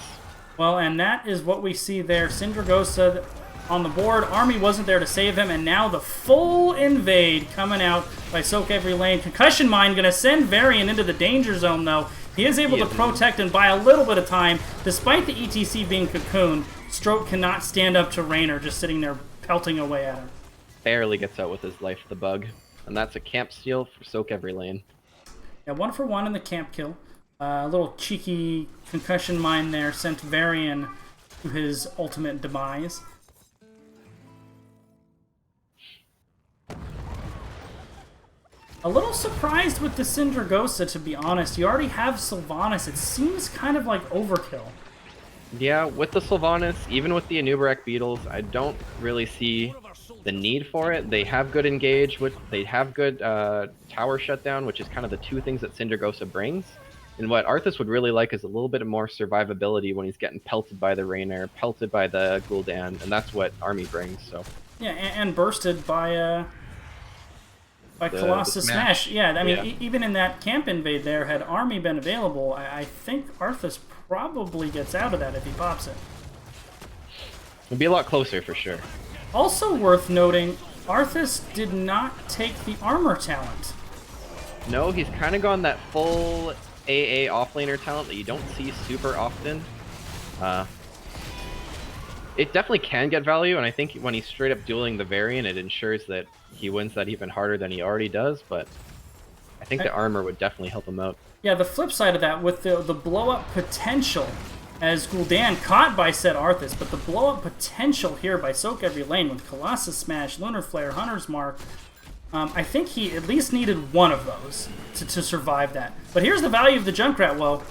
S1: Well, and that is what we see there. Syndragosa on the board. Army wasn't there to save him, and now the full invade coming out by Soak Every Lane. Concussion Mine going to send Varian into the danger zone, though. He is able to protect and buy a little bit of time. Despite the ETC being cocooned, Stroke cannot stand up to Raynor, just sitting there pelting away at him.
S2: Barely gets out with his life, the bug. And that's a camp steal for Soak Every Lane.
S1: Yeah, 1 for 1 in the camp kill. A little cheeky concussion mine there sent Varian to his ultimate demise. A little surprised with the Syndragosa, to be honest. You already have Sylvanas. It seems kind of like overkill.
S2: Yeah, with the Sylvanas, even with the Anub'arak Beetles, I don't really see the need for it. They have good engage, they have good tower shutdown, which is kind of the two things that Syndragosa brings. And what Arthas would really like is a little bit more survivability when he's getting pelted by the Raynor, pelted by the Gul'dan, and that's what Army brings. So
S1: yeah, and bursted by Colossus Smash. Yeah, I mean, even in that camp invade there, had Army been available, I think Arthas probably gets out of that if he pops it.
S2: It'll be a lot closer for sure.
S1: Also worth noting, Arthas did not take the armor talent.
S2: No, he's kind of gone that full AA offlaner talent that you don't see super often. It definitely can get value, and I think when he's straight up dueling the Varian, it ensures that he wins that even harder than he already does, but I think the armor would definitely help him out. Yeah,
S1: the flip side of that, with the blow-up potential, as Gul'dan caught by said Arthas, but the blow-up potential here by Soak Every Lane with Colossus Smash, Lunar Flare, Hunter's Mark, I think he at least needed one of those to survive that. But here's the value of the Junkrat, Woe.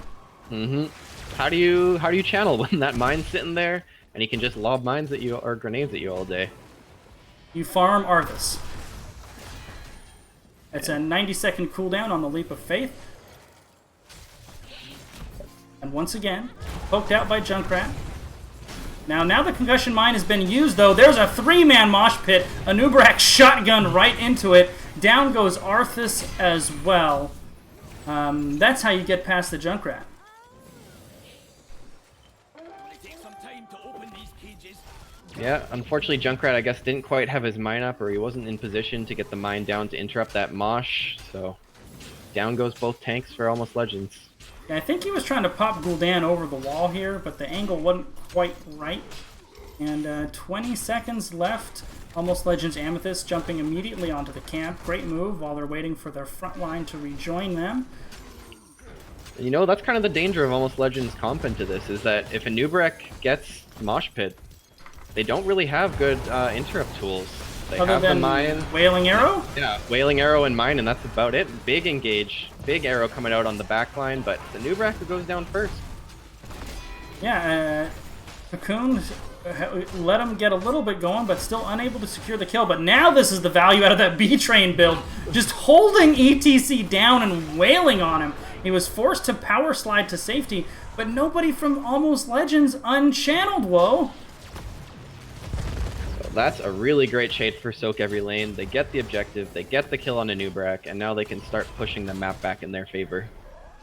S2: How do you channel when that mine's sitting there and he can just lob mines at you or grenades at you all day?
S1: You farm Arthas. It's a 90-second cooldown on the Leap of Faith. And once again, poked out by Junkrat. Now the concussion mine has been used, though. There's a 3-man mosh pit. Anub'arak shotgun right into it. Down goes Arthas as well. That's how you get past the Junkrat.
S2: Yeah, unfortunately Junkrat, I guess, didn't quite have his mine up, or he wasn't in position to get the mine down to interrupt that mosh, so down goes both tanks for Almost Legends.
S1: Yeah, I think he was trying to pop Gul'dan over the wall here, but the angle wasn't quite right. And 20 seconds left. Almost Legends Amethyst jumping immediately onto the camp. Great move while they're waiting for their front line to rejoin them.
S2: You know, that's kind of the danger of Almost Legends comp into this, is that if Anub'arak gets Mosh Pit, they don't really have good interrupt tools. They
S1: Other
S2: have
S1: than
S2: the mine.
S1: Wailing Arrow?
S2: Yeah, Wailing Arrow and mine, and that's about it. Big engage, big arrow coming out on the back line, but the Anub'arak who goes down first.
S1: Yeah, Cocoon let him get a little bit going, but still unable to secure the kill. But now this is the value out of that B-Train build. Just holding ETC down and wailing on him. He was forced to power slide to safety, but nobody from Almost Legends unchanneled, Woe.
S2: So that's a really great shade for Soak Every Lane. They get the objective, they get the kill on Anub'arak, and now they can start pushing the map back in their favor.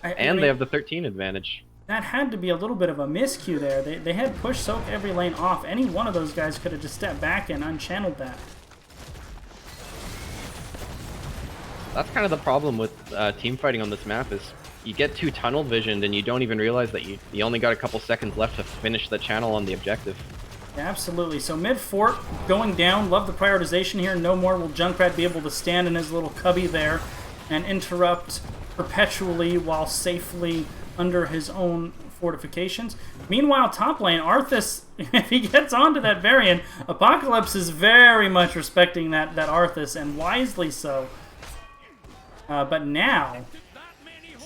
S2: I mean, they have the 13 advantage.
S1: That had to be a little bit of a miscue there. They had pushed Soak Every Lane off. Any one of those guys could have just stepped back and unchanneled that.
S2: That's kind of the problem with team fighting on this map, is you get too tunnel visioned and you don't even realize that you only got a couple seconds left to finish the channel on the objective.
S1: Yeah, absolutely. So mid-fort going down. Love the prioritization here. No more will Junkrat be able to stand in his little cubby there and interrupt perpetually while safely under his own fortifications. Meanwhile, top lane, Arthas, if he gets onto that Varian, Apocalypse is very much respecting that Arthas, and wisely so. But now,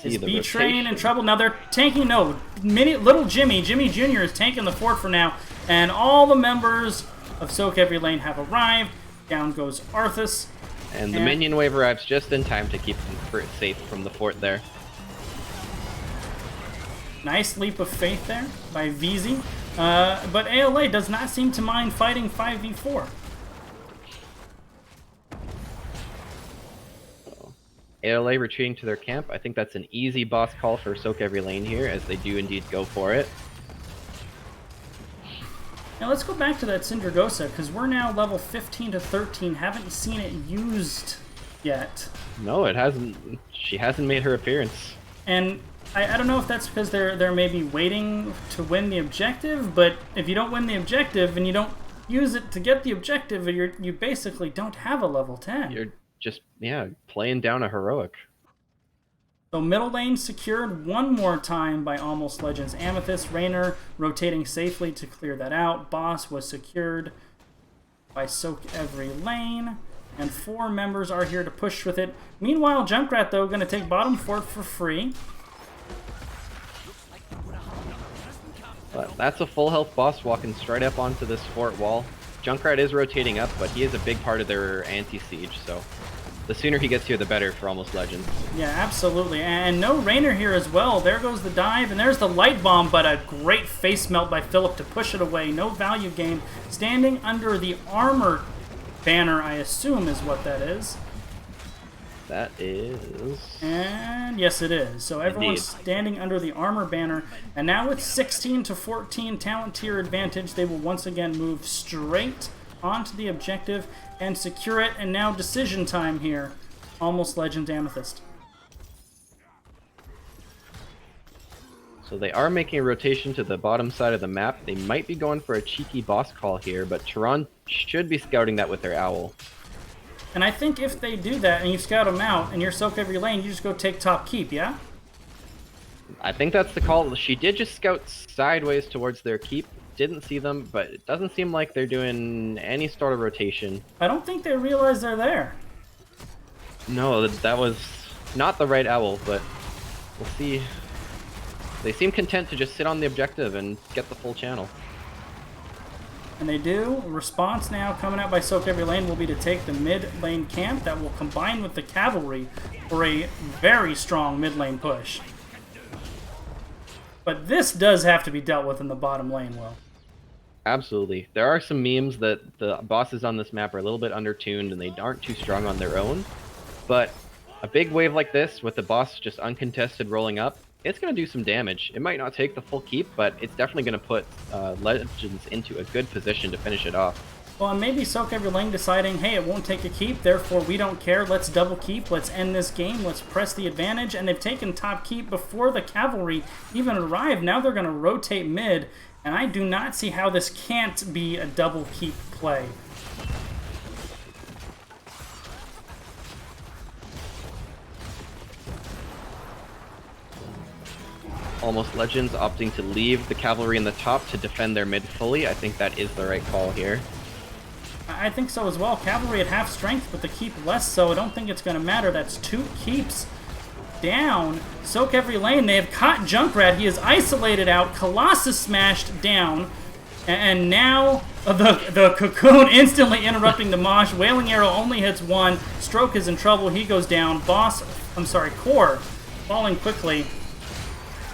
S1: is B-Train in trouble? Now they're tanking, little Jimmy Jr. is tanking the fort for now, and all the members of Soak Every Lane have arrived. Down goes Arthas.
S2: And the minion wave arrives just in time to keep them safe from the fort there.
S1: Nice leap of faith there by VZ. But ALA does not seem to mind fighting 5v4.
S2: ALA retreating to their camp. I think that's an easy boss call for Soak Every Lane here, as they do indeed go for it.
S1: Now let's go back to that Syndragosa, because we're now level 15 to 13. Haven't seen it used yet.
S2: No, it hasn't. She hasn't made her appearance.
S1: And I don't know if that's because they're maybe waiting to win the objective, but if you don't win the objective and you don't use it to get the objective, you basically don't have a level 10.
S2: You're just, yeah, playing down a heroic.
S1: So middle lane secured one more time by Almost Legends. Amethyst, Raynor rotating safely to clear that out. Boss was secured by Soak Every Lane. And 4 members are here to push with it. Meanwhile, Junkrat, though, going to take bottom fort for free.
S2: But that's a full health boss walking straight up onto this fort wall. Junkrat is rotating up, but he is a big part of their anti-siege, so the sooner he gets here, the better for Almost Legends.
S1: Yeah, absolutely. And no Raynor here as well. There goes the dive, and there's the light bomb, but a great face melt by Philip to push it away. No value gain. Standing under the armor banner, I assume is what that is.
S2: That is...
S1: And yes, it is. So everyone's standing under the armor banner. And now with 16 to 14 talent tier advantage, they will once again move straight onto the objective and secure it. And now decision time here. Almost Legends Amethyst.
S2: So they are making a rotation to the bottom side of the map. They might be going for a cheeky boss call here, but Tehran should be scouting that with their owl.
S1: And I think if they do that and you scout them out and you're Soak Every Lane, you just go take top keep, yeah?
S2: I think that's the call. She did just scout sideways towards their keep. Didn't see them, but it doesn't seem like they're doing any sort of rotation.
S1: I don't think they realize they're there.
S2: No, that was not the right owl, but we'll see. They seem content to just sit on the objective and get the full channel.
S1: And they do. Response now coming out by Soak Every Lane will be to take the mid lane camp that will combine with the cavalry for a very strong mid lane push. But this does have to be dealt with in the bottom lane, Will.
S2: Absolutely. There are some memes that the bosses on this map are a little bit undertuned and they aren't too strong on their own. But a big wave like this with the boss just uncontested rolling up, it's going to do some damage. It might not take the full keep, but it's definitely going to put Legends into a good position to finish it off.
S1: Well, and maybe Soak Every Lane deciding, hey, it won't take a keep, therefore we don't care, let's double keep, let's end this game, let's press the advantage, and they've taken top keep before the cavalry even arrive. Now they're going to rotate mid, and I do not see how this can't be a double keep play.
S2: Almost Legends opting to leave the cavalry in the top to defend their mid fully. I think that is the right call here.
S1: I think so as well. Cavalry at half strength, but the keep less so. I don't think it's going to matter. That's 2 keeps down. Soak Every Lane. They have caught Junkrat. He is isolated out. Colossus smashed down. And now the Cocoon instantly interrupting the mosh. Wailing Arrow only hits 1. Stroke is in trouble. He goes down. Core falling quickly.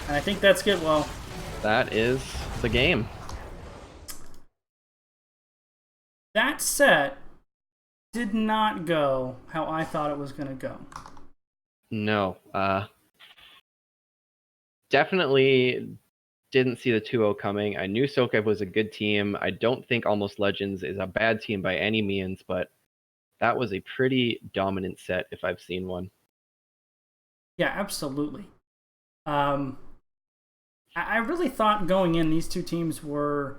S1: And I think that's good, Well.
S2: That is the game.
S1: That set did not go how I thought it was going to go.
S2: No. Definitely didn't see the 2-0 coming. I knew Sokev was a good team. I don't think Almost Legends is a bad team by any means, but that was a pretty dominant set if I've seen one.
S1: Yeah, absolutely. I really thought going in, these two teams were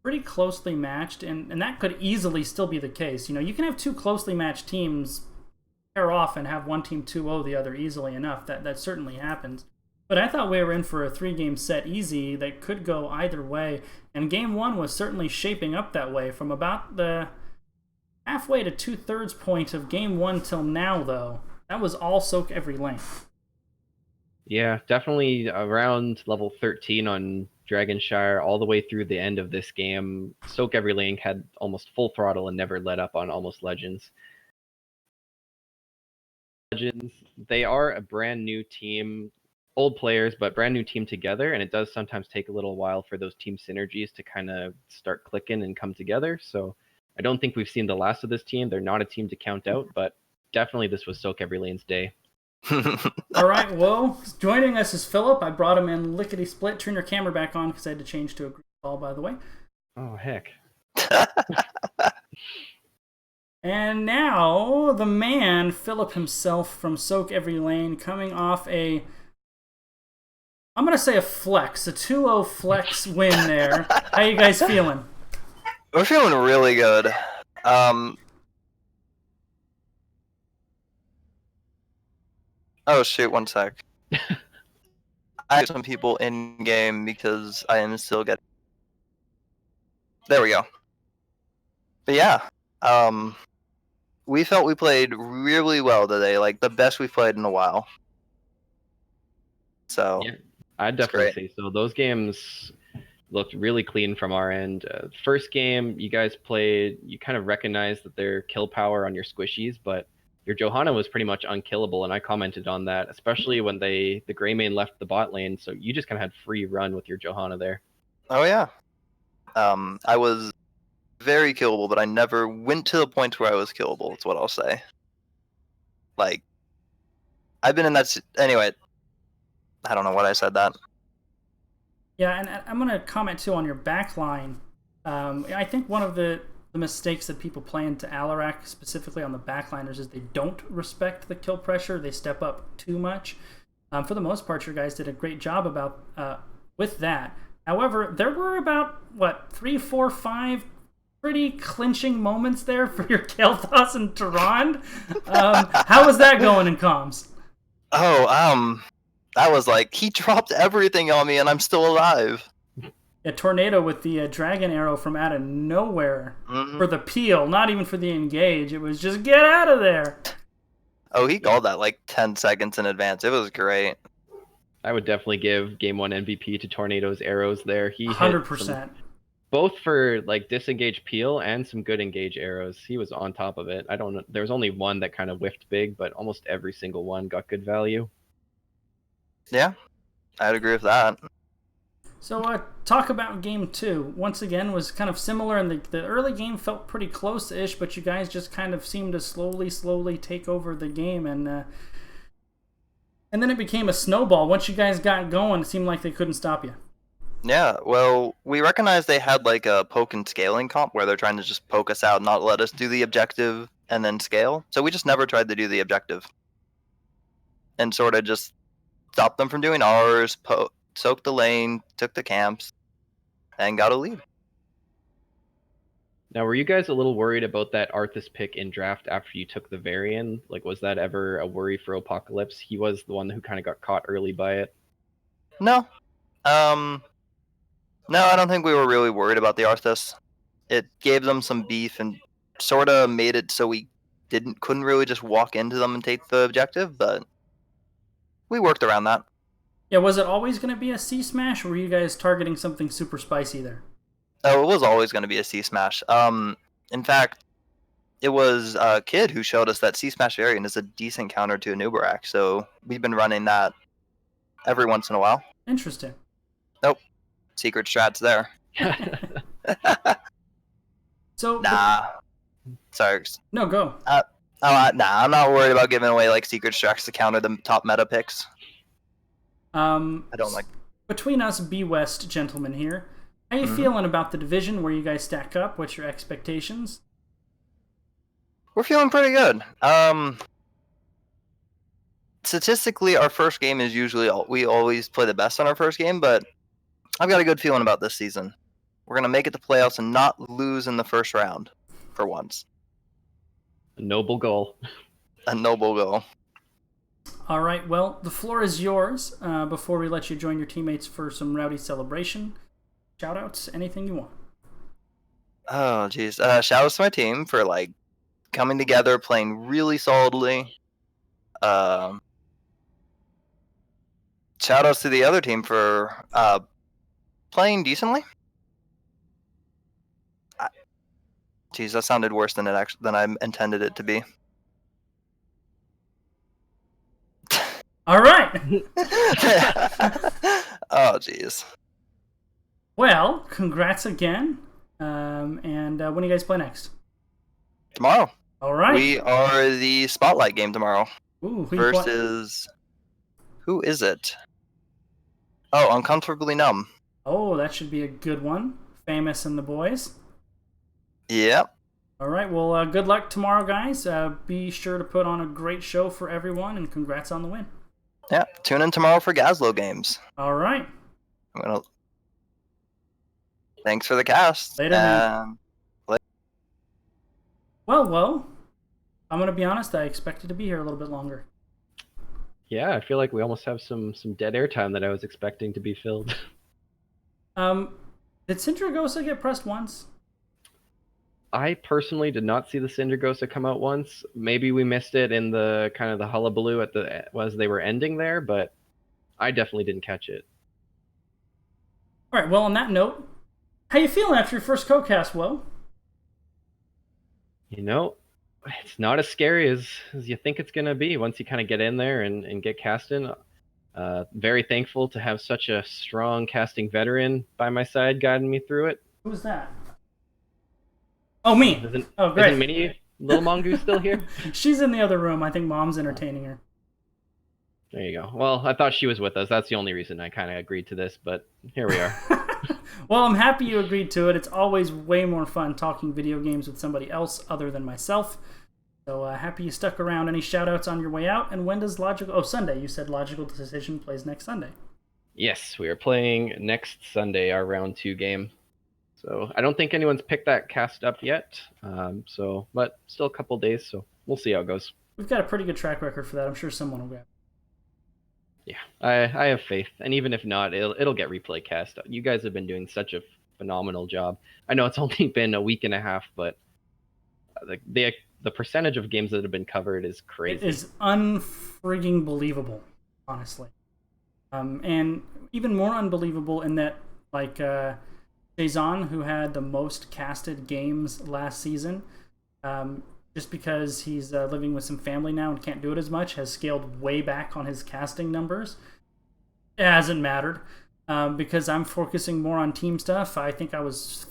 S1: pretty closely matched, and that could easily still be the case. You know, you can have 2 closely matched teams pair off and have one team 2-0 the other easily enough. That certainly happens. But I thought we were in for a 3-game set easy that could go either way, and Game 1 was certainly shaping up that way. From about the halfway to 2/3 point of Game 1 till now, though, that was all Soak Every Lane.
S2: Yeah, definitely around level 13 on Dragonshire all the way through the end of this game. Soak Every Lane had almost full throttle and never let up on Almost Legends. Legends, they are a brand new team. old players, but brand new team together, and it does sometimes take a little while for those team synergies to kind of start clicking and come together. So I don't think we've seen the last of this team. They're not a team to count out, but definitely this was Soak Every Lane's day.
S1: All right, well, joining us is Philip. I brought him in lickety split. Turn your camera back on because I had to change to a green ball, by the way.
S2: Oh, heck.
S1: And now the man, Philip himself from Soak Every Lane, coming off I'm going to say a flex, a 2-0 flex win there. How you guys feeling?
S4: We're feeling really good. Oh shoot, one sec. I have some people in game because I am still getting. There we go. But yeah, we felt we played really well today, like the best we've played in a while. So
S2: yeah, I'd definitely say so. Those games looked really clean from our end. First game, you guys played, you kind of recognized that their kill power on your squishies, but your Johanna was pretty much unkillable, and I commented on that, especially when the gray main left the bot lane, so you just kind of had free run with your Johanna there.
S4: Oh yeah. I was very killable, but I never went to the point where I was killable, that's what I'll say. Like, I've been in that... Anyway, I don't know what I said that.
S1: Yeah, and I'm going to comment too on your backline. I think one of the mistakes that people play into Alarak, specifically on the backliners, is they don't respect the kill pressure. They step up too much. For the most part, your guys did a great job with that. However, there were about, 3, 4, 5 pretty clinching moments there for your Kael'thas and Tyrande. How was that going in comms?
S4: Oh, that was like, he dropped everything on me and I'm still alive.
S1: A tornado with the dragon arrow from out of nowhere for the peel, not even for the engage. It was just get out of there.
S4: Oh, he called that like 10 seconds in advance. It was great.
S2: I would definitely give Game 1 MVP to Tornado's arrows there. He
S1: 100%.
S2: Both for like disengage peel and some good engage arrows. He was on top of it. I don't know. There was only one that kind of whiffed big, but almost every single one got good value.
S4: Yeah, I'd agree with that.
S1: So talk about game 2. Once again, was kind of similar, and the early game felt pretty close-ish, but you guys just kind of seemed to slowly take over the game, and then it became a snowball. Once you guys got going, it seemed like they couldn't stop you.
S4: Yeah, well, we recognized they had like a poke and scaling comp where they're trying to just poke us out, not let us do the objective and then scale. So we just never tried to do the objective. And sort of just stopped them from doing ours, soaked the lane, took the camps, and got a lead.
S2: Now, were you guys a little worried about that Arthas pick in draft after you took the Varian? Like, was that ever a worry for Apocalypse? He was the one who kind of got caught early by it.
S4: No. No, I don't think we were really worried about the Arthas. It gave them some beef and sort of made it so we couldn't really just walk into them and take the objective, but we worked around that.
S1: Yeah, was it always going to be a C smash, or were you guys targeting something super spicy there?
S4: Oh, it was always going to be a C smash. In fact, it was a kid who showed us that C smash variant is a decent counter to a Nubarak, so we've been running that every once in a while.
S1: Interesting.
S4: Nope. Secret strats there.
S1: So
S4: nah. Sorry.
S1: No, go.
S4: Nah, I'm not worried about giving away like secret strats to counter the top meta picks. I don't like.
S1: Between us B West gentlemen here, how you feeling about the division, where you guys stack up? What's your expectations?
S4: We're feeling pretty good. Statistically, our first game is usually we always play the best on our first game, but I've got a good feeling about this season. We're gonna make it to playoffs and not lose in the first round, for once.
S2: A noble goal.
S4: A noble goal.
S1: All right, well, the floor is yours. Before we let you join your teammates for some rowdy celebration, shout-outs, anything you want.
S4: Oh, jeez. Shout-outs to my team for, like, coming together, playing really solidly. Shout-outs to the other team for playing decently. Jeez, that sounded worse than I intended it to be.
S1: All right.
S4: Oh, jeez.
S1: Well, congrats again. And when do you guys play next?
S4: Tomorrow.
S1: All right.
S4: We are the Spotlight game tomorrow.
S1: Ooh, who you play-
S4: Versus... Who is it? Oh, Uncomfortably Numb.
S1: Oh, that should be a good one. Famous and the boys.
S4: Yep.
S1: All right. Well, good luck tomorrow, guys. Be sure to put on a great show for everyone, and congrats on the win.
S4: Yeah. Tune in tomorrow for Gazlo games.
S1: All right.
S4: Thanks for the cast.
S1: Later, man. Well, I'm gonna be honest. I expected to be here a little bit longer.
S2: Yeah, I feel like we almost have some dead air time that I was expecting to be filled.
S1: Did Sindragosa get pressed once?
S2: I personally did not see the Sindragosa come out once. Maybe we missed it in the kind of the hullabaloo as they were ending there, but I definitely didn't catch it.
S1: All right. Well, on that note, how you feeling after your first co-cast, Will?
S2: You know, it's not as scary as you think it's going to be once you kind of get in there and get cast in. Very thankful to have such a strong casting veteran by my side guiding me through it.
S1: Who's that? Oh, me. Oh, great.
S2: Isn't Minnie, Little Mongoose, still here?
S1: She's in the other room. I think Mom's entertaining her.
S2: There you go. Well, I thought she was with us. That's the only reason I kind of agreed to this, but here we are.
S1: Well, I'm happy you agreed to it. It's always way more fun talking video games with somebody else other than myself. So happy you stuck around. Any shout-outs on your way out? And when does Logical... Oh, Sunday. You said Logical Decision plays next Sunday.
S2: Yes, we are playing next Sunday, our round 2 game. So I don't think anyone's picked that cast up yet. But still a couple days, so we'll see how it goes.
S1: We've got a pretty good track record for that. I'm sure someone will grab it.
S2: Yeah, I have faith. And even if not, it'll get replay cast. You guys have been doing such a phenomenal job. I know it's only been a week and a half, but the percentage of games that have been covered is crazy.
S1: It is unfrigging believable, honestly. And even more unbelievable in that, like, Jason, who had the most casted games last season, just because he's living with some family now and can't do it as much, has scaled way back on his casting numbers. It hasn't mattered, because I'm focusing more on team stuff. I think I was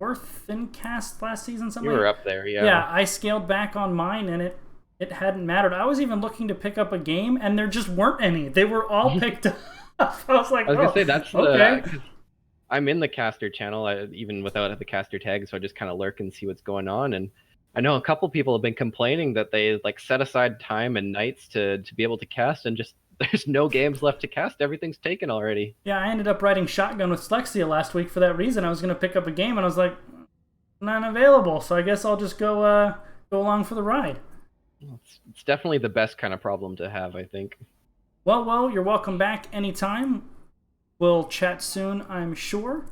S1: 4th in cast last season.
S2: You were up there, yeah.
S1: Yeah, I scaled back on mine, and it hadn't mattered. I was even looking to pick up a game, and there just weren't any. They were all picked up. I was like,
S2: gonna say that's
S1: okay.
S2: I'm in the caster channel, even without the caster tag, so I just kind of lurk and see what's going on. And I know a couple people have been complaining that they like set aside time and nights to be able to cast, and just there's no games left to cast. Everything's taken already.
S1: Yeah, I ended up riding shotgun with Slexia last week for that reason. I was going to pick up a game, and I was like, none available, so I guess I'll just go along for the ride.
S2: It's definitely the best kind of problem to have, I think.
S1: Well, you're welcome back anytime. We'll chat soon, I'm sure.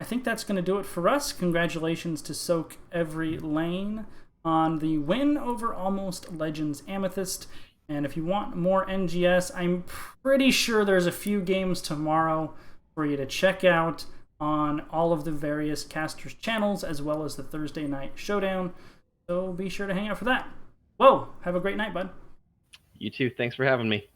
S1: I think that's going to do it for us. Congratulations to Soak Every Lane on the win over Almost Legends Amethyst. And if you want more NGS, I'm pretty sure there's a few games tomorrow for you to check out on all of the various casters' channels, as well as the Thursday night showdown. So be sure to hang out for that. Whoa, have a great night, bud.
S2: You too. Thanks for having me.